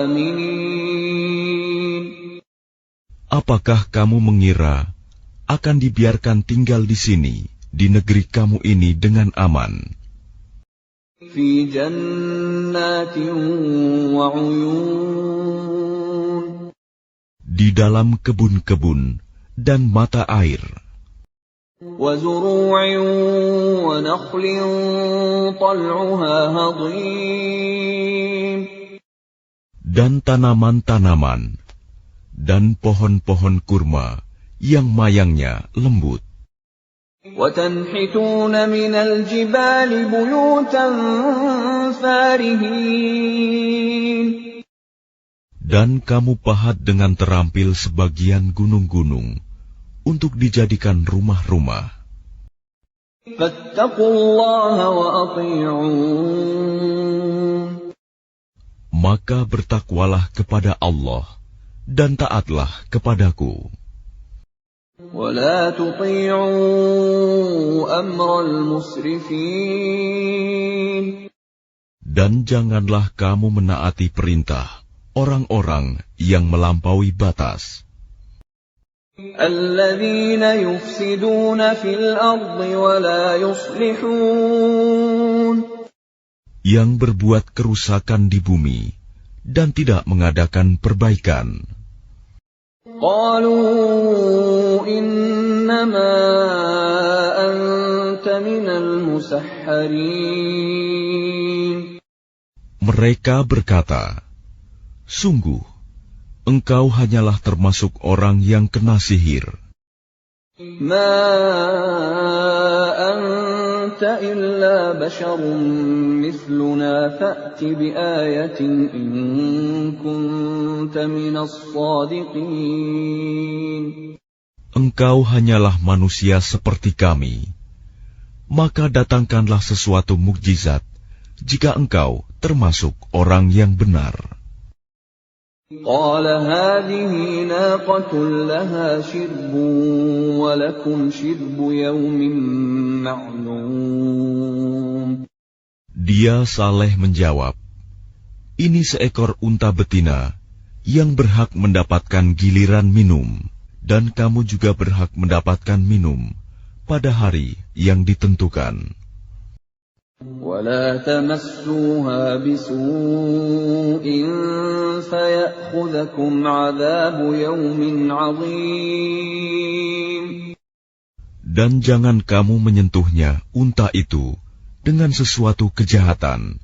آمِنِينَ. Apakah kamu mengira akan dibiarkan tinggal di sini, di negeri kamu ini dengan aman? فِي جَنَّاتٍ وَعُيُونٍ. Di dalam kebun-kebun dan mata air, وَزُرُوعٍ وَنَخْلٍ طَلْعُهَا هَضِيمٌ. dan tanaman-tanaman, dan pohon-pohon kurma yang mayangnya lembut. وَتَنْحِتُونَ مِنَ الْجِبَالِ بُيُوتًا فَارِهِينَ. Dan kamu pahat dengan terampil sebagian gunung-gunung untuk dijadikan rumah-rumah. فَاتَّقُوا اللَّهَ وَأَطِيعُونِ. Maka bertakwalah kepada Allah dan taatlah kepadaku. وَلَا تُطِيعُوا أَمْرَ الْمُسْرِفِينَ. Dan janganlah kamu menaati perintah orang-orang yang melampaui batas, الَّذِينَ يُفْسِدُونَ فِي الْأَرْضِ وَلَا يُصْلِحُونَ. yang berbuat kerusakan di bumi dan tidak mengadakan perbaikan. قَالُوا إِنَّمَا أَنْتَ مِنَ الْمُسَحَّرِينَ. Mereka berkata, "Sungguh, engkau hanyalah termasuk orang yang kena sihir. مَا أَنْتَ إِلَّا بَشَرٌ مِثْلُنَا فَأْتِ بِآيَةٍ إِن كُنْتَ مِنَ الصَّادِقِينَ." Engkau hanyalah manusia seperti kami. Maka datangkanlah sesuatu mukjizat jika engkau termasuk orang yang benar. قَالَ هَٰذِهِ نَاقَةٌ لَهَا شِرْبٌ وَلَكُمْ شِرْبُ يَوْمٍ مَّعْلُومٍ. Dia Saleh menjawab, "Ini seekor unta betina yang berhak mendapatkan giliran minum, dan kamu juga berhak mendapatkan minum pada hari yang ditentukan." ولا تمسوها بسوء فيأخذكم عذاب يوم عظيم. Dan jangan kamu menyentuhnya, unta itu, dengan sesuatu kejahatan.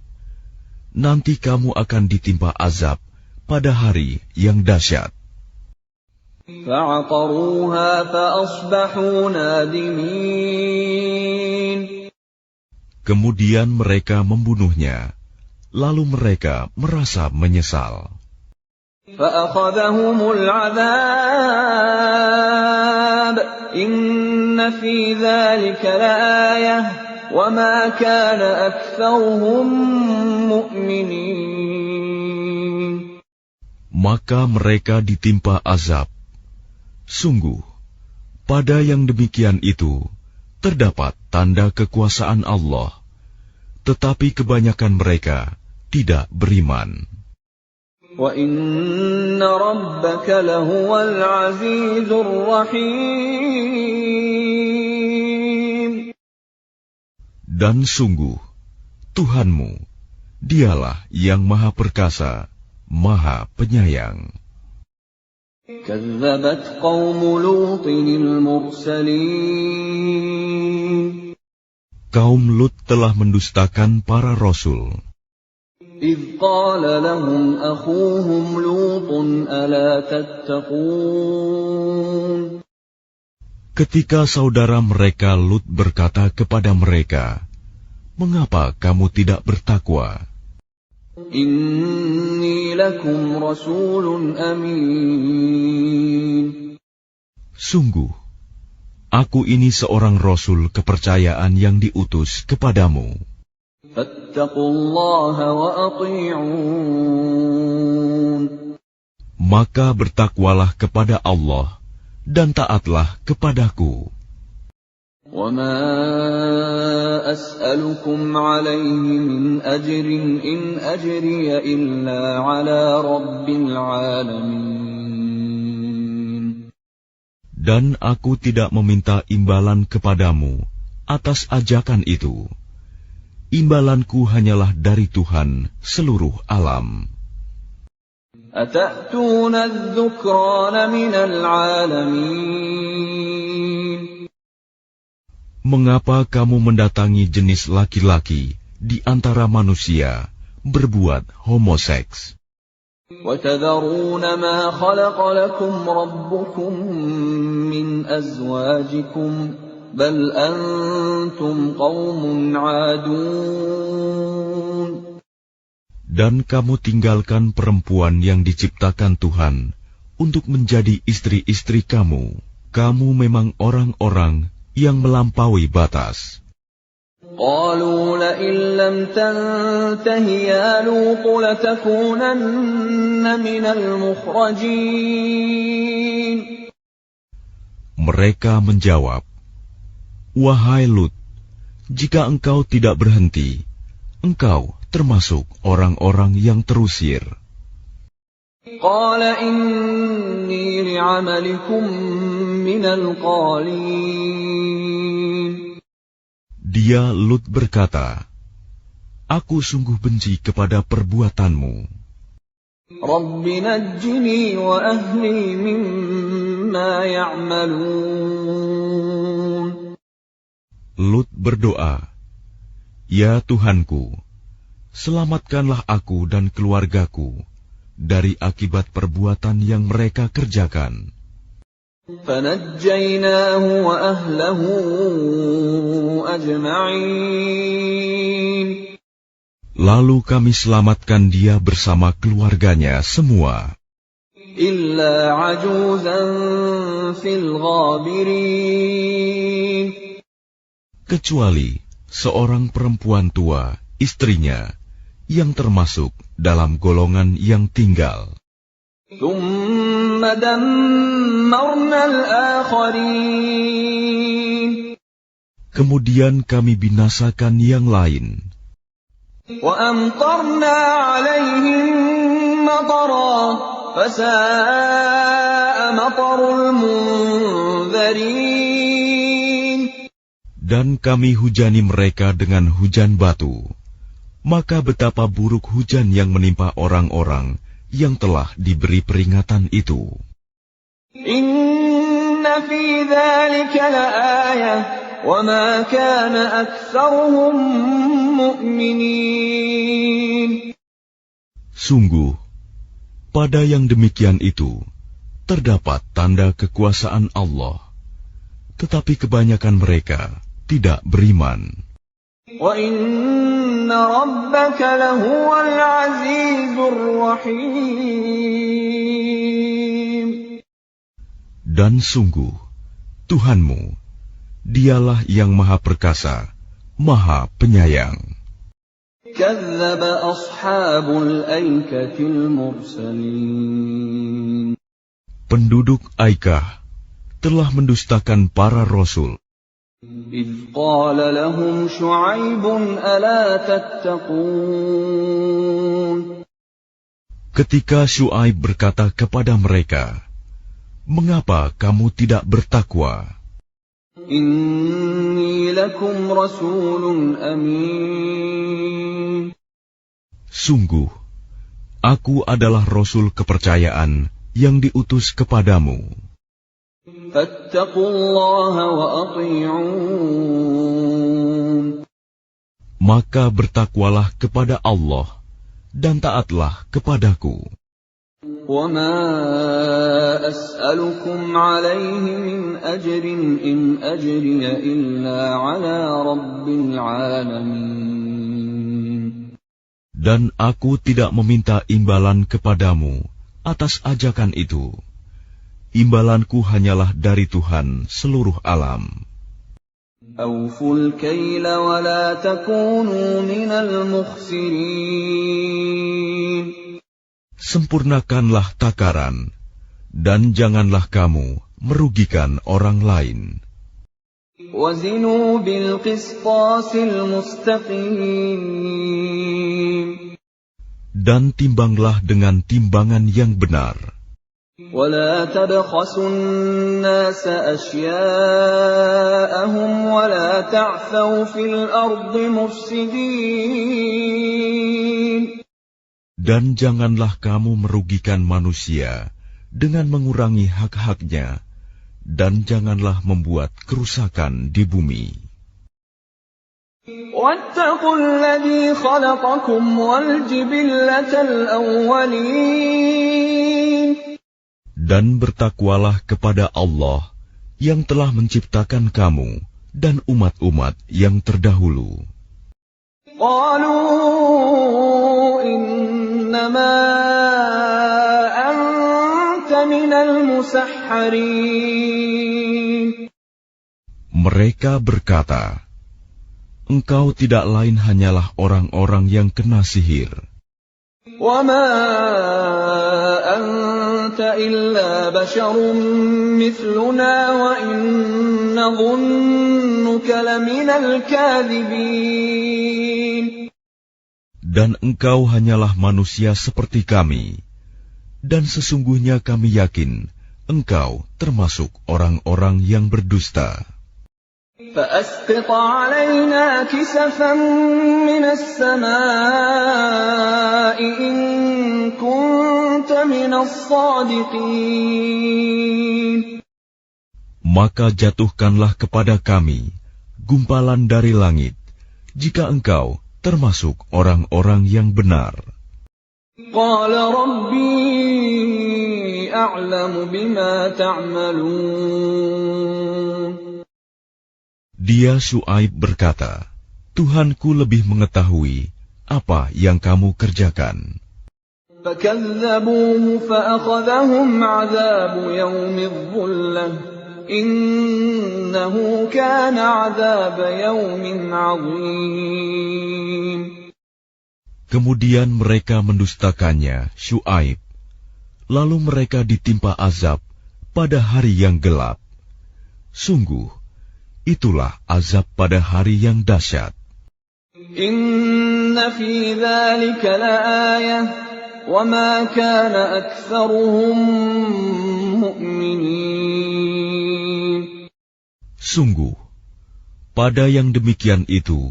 Nanti kamu akan ditimpa azab pada hari yang dahsyat. فعقروها فأصبحوا نادمين. Kemudian mereka membunuhnya, lalu mereka merasa menyesal. فأخذهم العذاب إن في ذلك لآية وما كان أكثرهم مؤمنين. Maka mereka ditimpa azab. Sungguh, pada yang demikian itu terdapat tanda kekuasaan Allah, tetapi kebanyakan mereka tidak beriman. وَإِنَّ رَبَّكَ لَهُوَ الْعَزِيزُ الرَّحِيمُ. Dan sungguh, Tuhanmu, dialah yang maha perkasa, maha penyayang. كَذَّبَتْ قَوْمُ لُوطٍ الْمُرْسَلِينَ. Kaum Lut telah mendustakan para rasul. إِذْ قَالَ لَهُمْ أَخُوهُمْ لُوطٌ أَلَا تَتَّقُونَ. Ketika saudara mereka Lut berkata kepada mereka, "Mengapa kamu tidak bertakwa? إِنِّي لَكُمْ رَسُولٌ أَمِينٌ." Sungguh, aku ini seorang rasul kepercayaan yang diutus kepadamu. فَاتَّقُوا اللَّهَ وَأَطِيعُونِ. Maka bertakwalah kepada Allah dan taatlah kepadaku. وَمَا أَسْأَلُكُمْ عَلَيْهِ مِنْ أَجْرٍ إِنْ أَجْرِيَ إِلَّا عَلَى رَبِّ الْعَالَمِينَ. Dan aku tidak meminta imbalan kepadamu atas ajakan itu. Imbalanku hanyalah dari Tuhan seluruh alam. أَتَأْتُونَ الذُّكْرَانَ مِنَ الْعَالَمِينَ. Mengapa kamu mendatangi jenis laki-laki di antara manusia berbuat homoseks? وَتَذَرُونَ مَا خَلَقَ لَكُمْ رَبُّكُمْ مِنْ أَزْوَاجِكُمْ بَلْ أَنْتُمْ قَوْمٌ عَادُونَ. Dan kamu tinggalkan perempuan yang diciptakan Tuhan untuk menjadi istri-istri kamu. Kamu memang orang-orang yang melampaui batas. قالوا لئن لم تنته يا لوط لتكونن من المخرجين. Mereka menjawab, "Wahai Lut, jika engkau tidak berhenti, engkau termasuk orang-orang yang terusir." قال إني لعملكم من القالين. Dia Lut berkata, "Aku sungguh benci kepada perbuatanmu. رب نجني وأهلي مما يعملون. Lut berdoa, "Ya Tuhanku, selamatkanlah aku dan keluargaku dari akibat perbuatan yang mereka kerjakan." فنجيناه وأهله أجمعين. Lalu kami selamatkan dia bersama keluarganya semua. إلا عجوزا في الغابرين. Kecuali seorang perempuan tua, istrinya, yang termasuk dalam golongan yang tinggal. ثم دمرنا الآخرين. Kemudian kami binasakan yang lain. وأمطرنا عليهم مطرا فساء مطر المنذرين. Dan kami hujani mereka dengan hujan batu. Maka betapa buruk hujan yang menimpa orang-orang yang telah diberi peringatan itu. Inna fi dzalika laayah wa ma kana aktsaruhum mu'minin. Sungguh, pada yang demikian itu terdapat tanda kekuasaan Allah, tetapi kebanyakan mereka tidak beriman. Wa inna rabbaka lahuwal azizur rahim. Dan sungguh, Tuhanmu, dialah yang maha perkasa, maha penyayang. Kadzdzaba ashabul aikatil mursalin. Penduduk Aikah telah mendustakan para rasul. إذ قال لهم شعيب ألا تتقون. Ketika Syuaib berkata kepada mereka, "Mengapa kamu tidak bertakwa? إني لكم رسول أمين. Sungguh, aku adalah rasul kepercayaan yang diutus kepadamu. فاتقوا الله وأطيعون. Maka bertakwalah kepada Allah dan taatlah kepadaku. وما أسألكم عليه من أجر إن أجري إلا على رب العالمين. Dan aku tidak meminta imbalan kepadamu atas ajakan itu. Imbalanku hanyalah dari Tuhan seluruh alam. أوفوا الكيل ولا تكونوا من المخسرين. Sempurnakanlah takaran, dan janganlah kamu merugikan orang lain. وزنوا بالقسطاس المستقيم. Dan timbanglah dengan timbangan yang benar. ولا تبخسوا الناس أشياءهم ولا تعثوا في الأرض مفسدين. Dan janganlah kamu merugikan manusia dengan mengurangi hak-haknya, dan janganlah membuat kerusakan di bumi. واتقوا الذي خلقكم والجبلة الأولين. Dan bertakwalah kepada Allah yang telah menciptakan kamu dan umat-umat yang terdahulu. قالوا إنما أنت من المسحرين. Mereka berkata, "Engkau tidak lain hanyalah orang-orang yang kena sihir. وما أنت إلا بشر مثلنا وإن نظنك لمن الكاذبين. Dan engkau hanyalah manusia seperti kami, dan sesungguhnya kami yakin engkau termasuk orang-orang yang berdusta. فأسقط علينا كسفا من السماء إن كنت من الصادقين." Maka jatuhkanlah kepada kami gumpalan dari langit, jika engkau termasuk orang-orang yang benar. قال ربي أعلم بما تعملون. Dia Syuaib berkata, Tuhanku lebih mengetahui apa yang kamu kerjakan. فكذبوه فأخذهم عذاب يوم الظلة إنه كان عذاب يوم عظيم. Kemudian mereka mendustakannya, Syuaib. Lalu mereka ditimpa azab pada hari yang gelap. Sungguh, itulah azab pada hari yang dahsyat. Inna fi dzalika laayah wa ma kana aktsaruhum mu'minin. Sungguh, Pada yang demikian itu,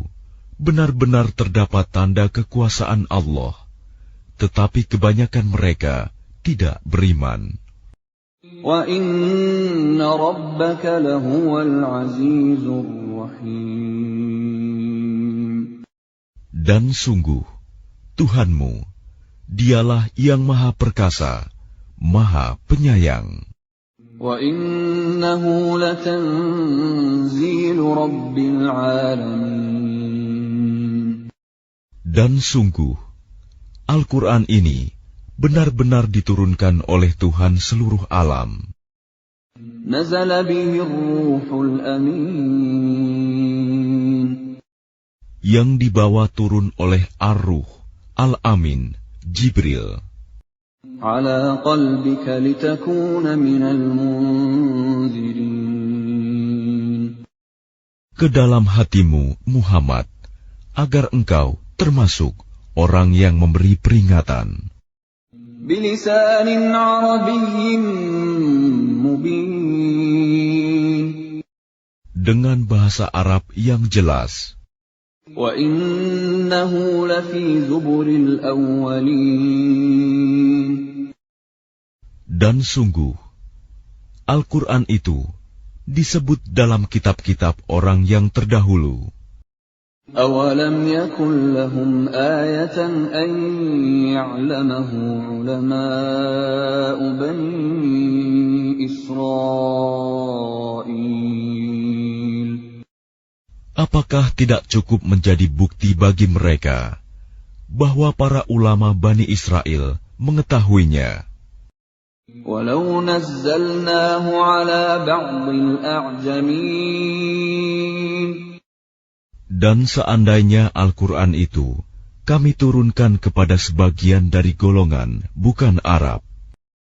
benar-benar terdapat tanda kekuasaan Allah, tetapi kebanyakan mereka tidak beriman. وَإِنَّ رَبَّكَ لَهُوَ الْعَزِيزُ الرَّحِيمُ. Dan sungguh, Tuhanmu, Dialah yang Maha Perkasa, Maha Penyayang. وَإِنَّهُ لَتَنزِيلُ رَبِّ الْعَالَمِينَ. Dan sungguh, Al-Quran ini benar-benar diturunkan oleh Tuhan seluruh alam. نَزَلَ بِهِ الرُّوحُ الْأَمِينُ. Yang dibawa turun oleh Ar-Ruh, Al-Amin, Jibril, عَلَى قَلْبِكَ لِتَكُونَ مِنَ الْمُنذِرِينَ. ke dalam hatimu, Muhammad, agar engkau termasuk orang yang memberi peringatan. بِلِسَانٍ عَرَبِيٍّ مُبِينٍ. Dengan bahasa Arab yang jelas. وَإِنَّهُ لَفِي زُبُرِ الْأَوَّلِينَ. Dan sungguh, Al-Quran itu disebut dalam kitab-kitab orang yang terdahulu. أَوَلَمْ يَكُنْ لَهُمْ آيَةً أَنْ يَعْلَمَهُ عُلَمَاءُ بَنِي إِسْرَائِيلَ. Apakah tidak cukup menjadi bukti bagi mereka bahwa para ulama Bani Israel mengetahuinya? وَلَوْ نَزَّلْنَاهُ عَلَى بَعْضِ الْأَعْجَمِينَ. Dan seandainya Al-Quran itu kami turunkan kepada sebagian dari golongan bukan Arab,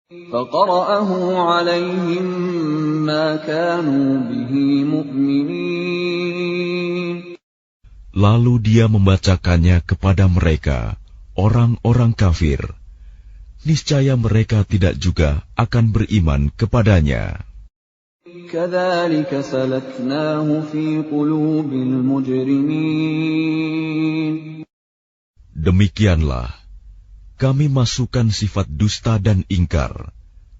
فَقَرَأَهُ عَلَيْهِمْ مَا كَانُوا بِهِ مُؤْمِنِينَ. lalu dia membacakannya kepada mereka, orang-orang kafir, niscaya mereka tidak juga akan beriman kepadanya. كَذَلِكَ سَلَكْنَاهُ فِي قُلُوبِ الْمُجْرِمِينَ. Demikianlah kami masukkan sifat dusta dan ingkar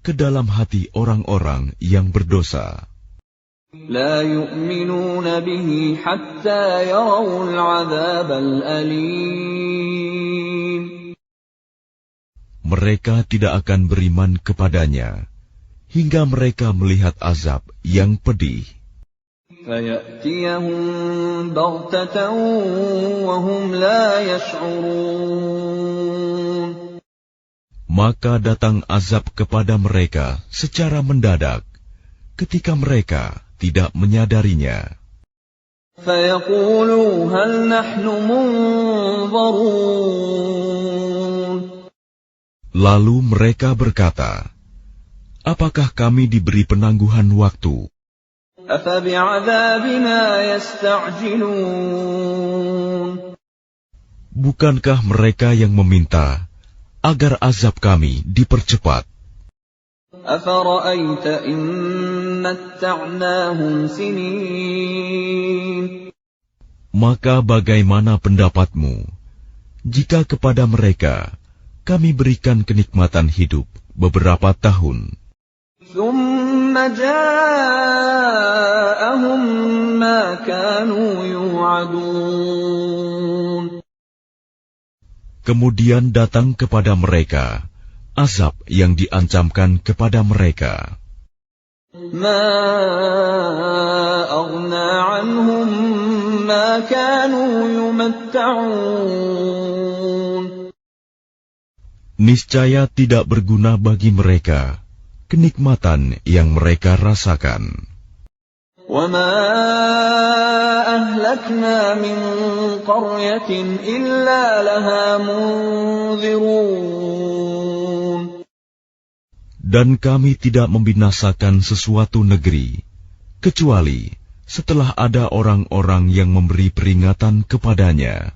ke dalam hati orang-orang yang berdosa. لَا يُؤْمِنُونَ بِهِ حَتَّى يَرَوُا الْعَذَابَ الْأَلِيمَ. Mereka tidak akan beriman kepadanya hingga mereka melihat azab yang pedih. فَيَأْتِيَهُم بَغْتَةً وَهُمْ لَا يَشْعُرُونَ. Maka datang azab kepada mereka secara mendadak, ketika mereka tidak menyadarinya. فَيَقُولُوا هَلْ نَحْنُ مُنظَرُونَ. Lalu mereka berkata, apakah kami diberi penangguhan waktu? أَفَبِعَذَابِنَا يَسْتَعْجِلُونَ. Bukankah mereka yang meminta agar azab kami dipercepat? أَفَرَأَيْتَ إِن مَّتَّعْنَاهُمْ سِنِينَ. Maka bagaimana pendapatmu jika kepada mereka kami berikan kenikmatan hidup beberapa tahun, ثُمَّ جَاءَهُم مَّا كَانُوا يُوعَدُونَ. kemudian datang kepada mereka azab yang diancamkan kepada mereka? مَا أَغْنَىٰ عَنْهُم مَّا كَانُوا يُمَتَّعُونَ. Niscaya tidak berguna bagi mereka kenikmatan yang mereka rasakan. وَمَا أَهْلَكْنَا مِن قَرْيَةٍ إِلَّا لَهَا مُنذِرُونَ. Dan kami tidak membinasakan sesuatu negeri, kecuali setelah ada orang-orang yang memberi peringatan kepadanya.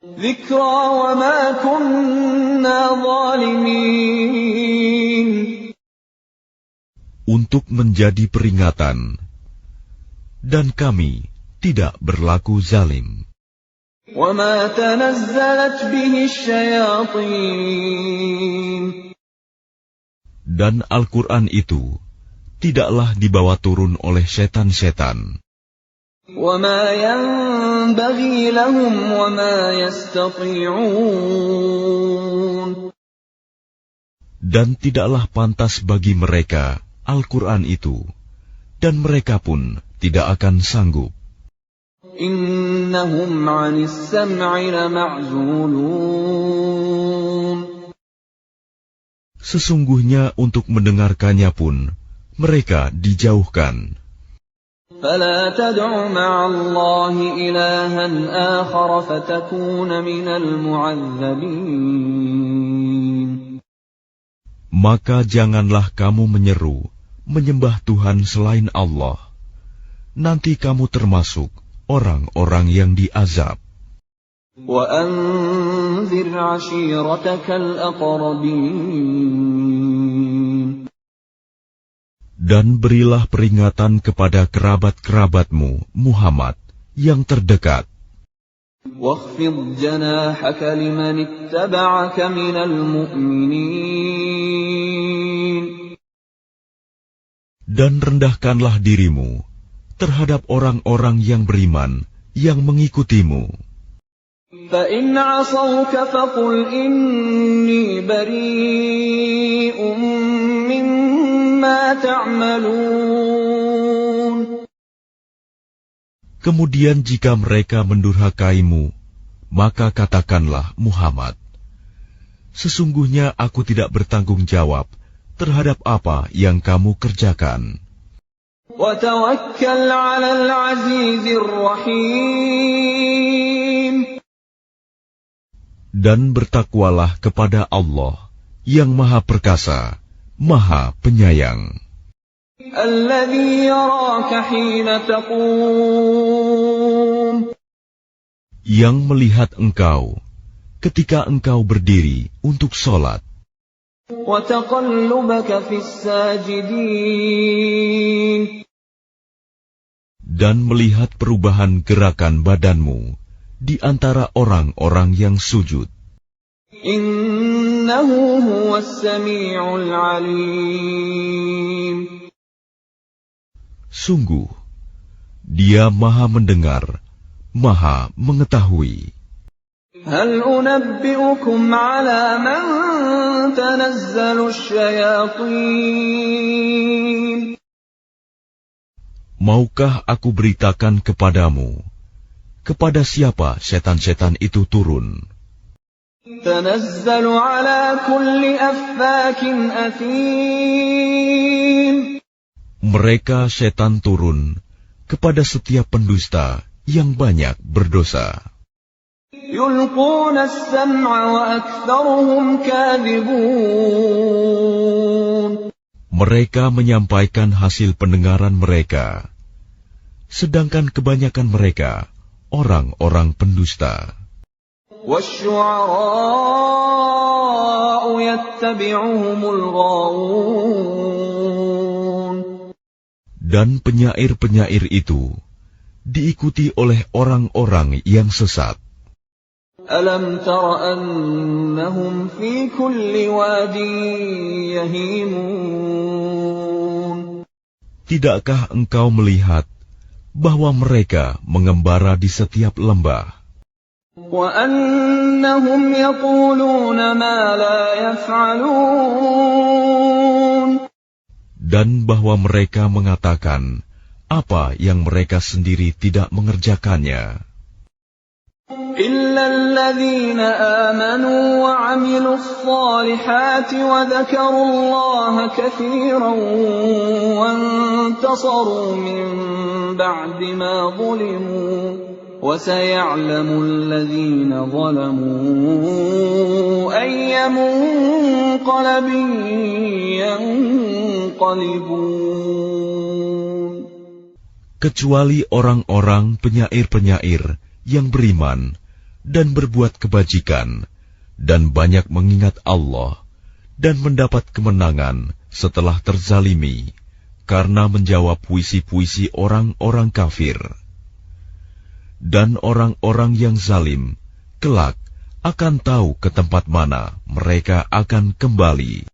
ذِكْرَىٰ وَمَا كُنَّا ظَالِمِينَ. Untuk menjadi peringatan, dan kami tidak berlaku zalim. وما تنزلت به الشياطين Dan Al-Quran itu tidaklah dibawa turun oleh setan-setan. وما ينبغي لهم وما يستطيعون Dan tidaklah pantas bagi mereka Al-Quran itu, dan mereka pun tidak akan sanggup. إنهم عن السمع لمعزولون Sesungguhnya untuk mendengarkannya pun mereka dijauhkan. فلا تدع مع الله إلها آخر فتكون من المعذبين Maka janganlah kamu menyeru menyembah Tuhan selain Allah. Nanti kamu termasuk orang-orang yang diazab. وأنذر عشيرتك الأقربين Dan berilah peringatan kepada kerabat-kerabatmu, Muhammad, yang terdekat. واخفض جناحك لمن اتبعك من المؤمنين Dan rendahkanlah dirimu terhadap orang-orang yang beriman, yang mengikutimu. فإن عصوك فقل إني بريء مما تعملون Kemudian jika mereka mendurhakaimu, maka katakanlah, Muhammad, sesungguhnya aku tidak bertanggung jawab terhadap apa yang kamu kerjakan. وتوكل على العزيز الرحيم Dan bertakwalah kepada Allah yang Maha Perkasa, Maha Penyayang, الذي يراك حين تقوم yang melihat engkau ketika engkau berdiri untuk sholat, وتقلبك في الساجدين dan melihat perubahan gerakan badanmu di antara orang-orang yang sujud. إنه هو السميع العليم Sungguh, Dia Maha mendengar, Maha mengetahui. هل أنبئكم على من تنزل الشياطين Maukah aku beritakan kepadamu, kepada siapa setan-setan itu turun? تنزل على كل أفاك أثيم Mereka setan turun kepada setiap pendusta yang banyak berdosa. يلقون السمع وأكثرهم كاذبون Mereka menyampaikan hasil pendengaran mereka, sedangkan kebanyakan mereka orang-orang pendusta. والشعراء يتبعهم الغاوون Dan penyair-penyair itu diikuti oleh orang-orang yang sesat. ألم تر أنهم في كل واد يهيمون Tidakkah engkau melihat bahwa mereka mengembara di setiap lembah, وأنهم يقولون ما لا يفعلون dan bahwa mereka mengatakan apa yang mereka sendiri tidak mengerjakannya? إلا الذين آمنوا وعملوا الصالحات وذكروا الله كثيرا وانتصروا من بعد ما ظلموا وسيعلم الذين ظلموا أي منقلب ينقلبون Kecuali orang-orang penyair-penyair yang beriman dan berbuat kebajikan dan banyak mengingat Allah dan mendapat kemenangan setelah terzalimi karena menjawab puisi-puisi orang-orang kafir. Dan orang-orang yang zalim kelak akan tahu ke tempat mana mereka akan kembali.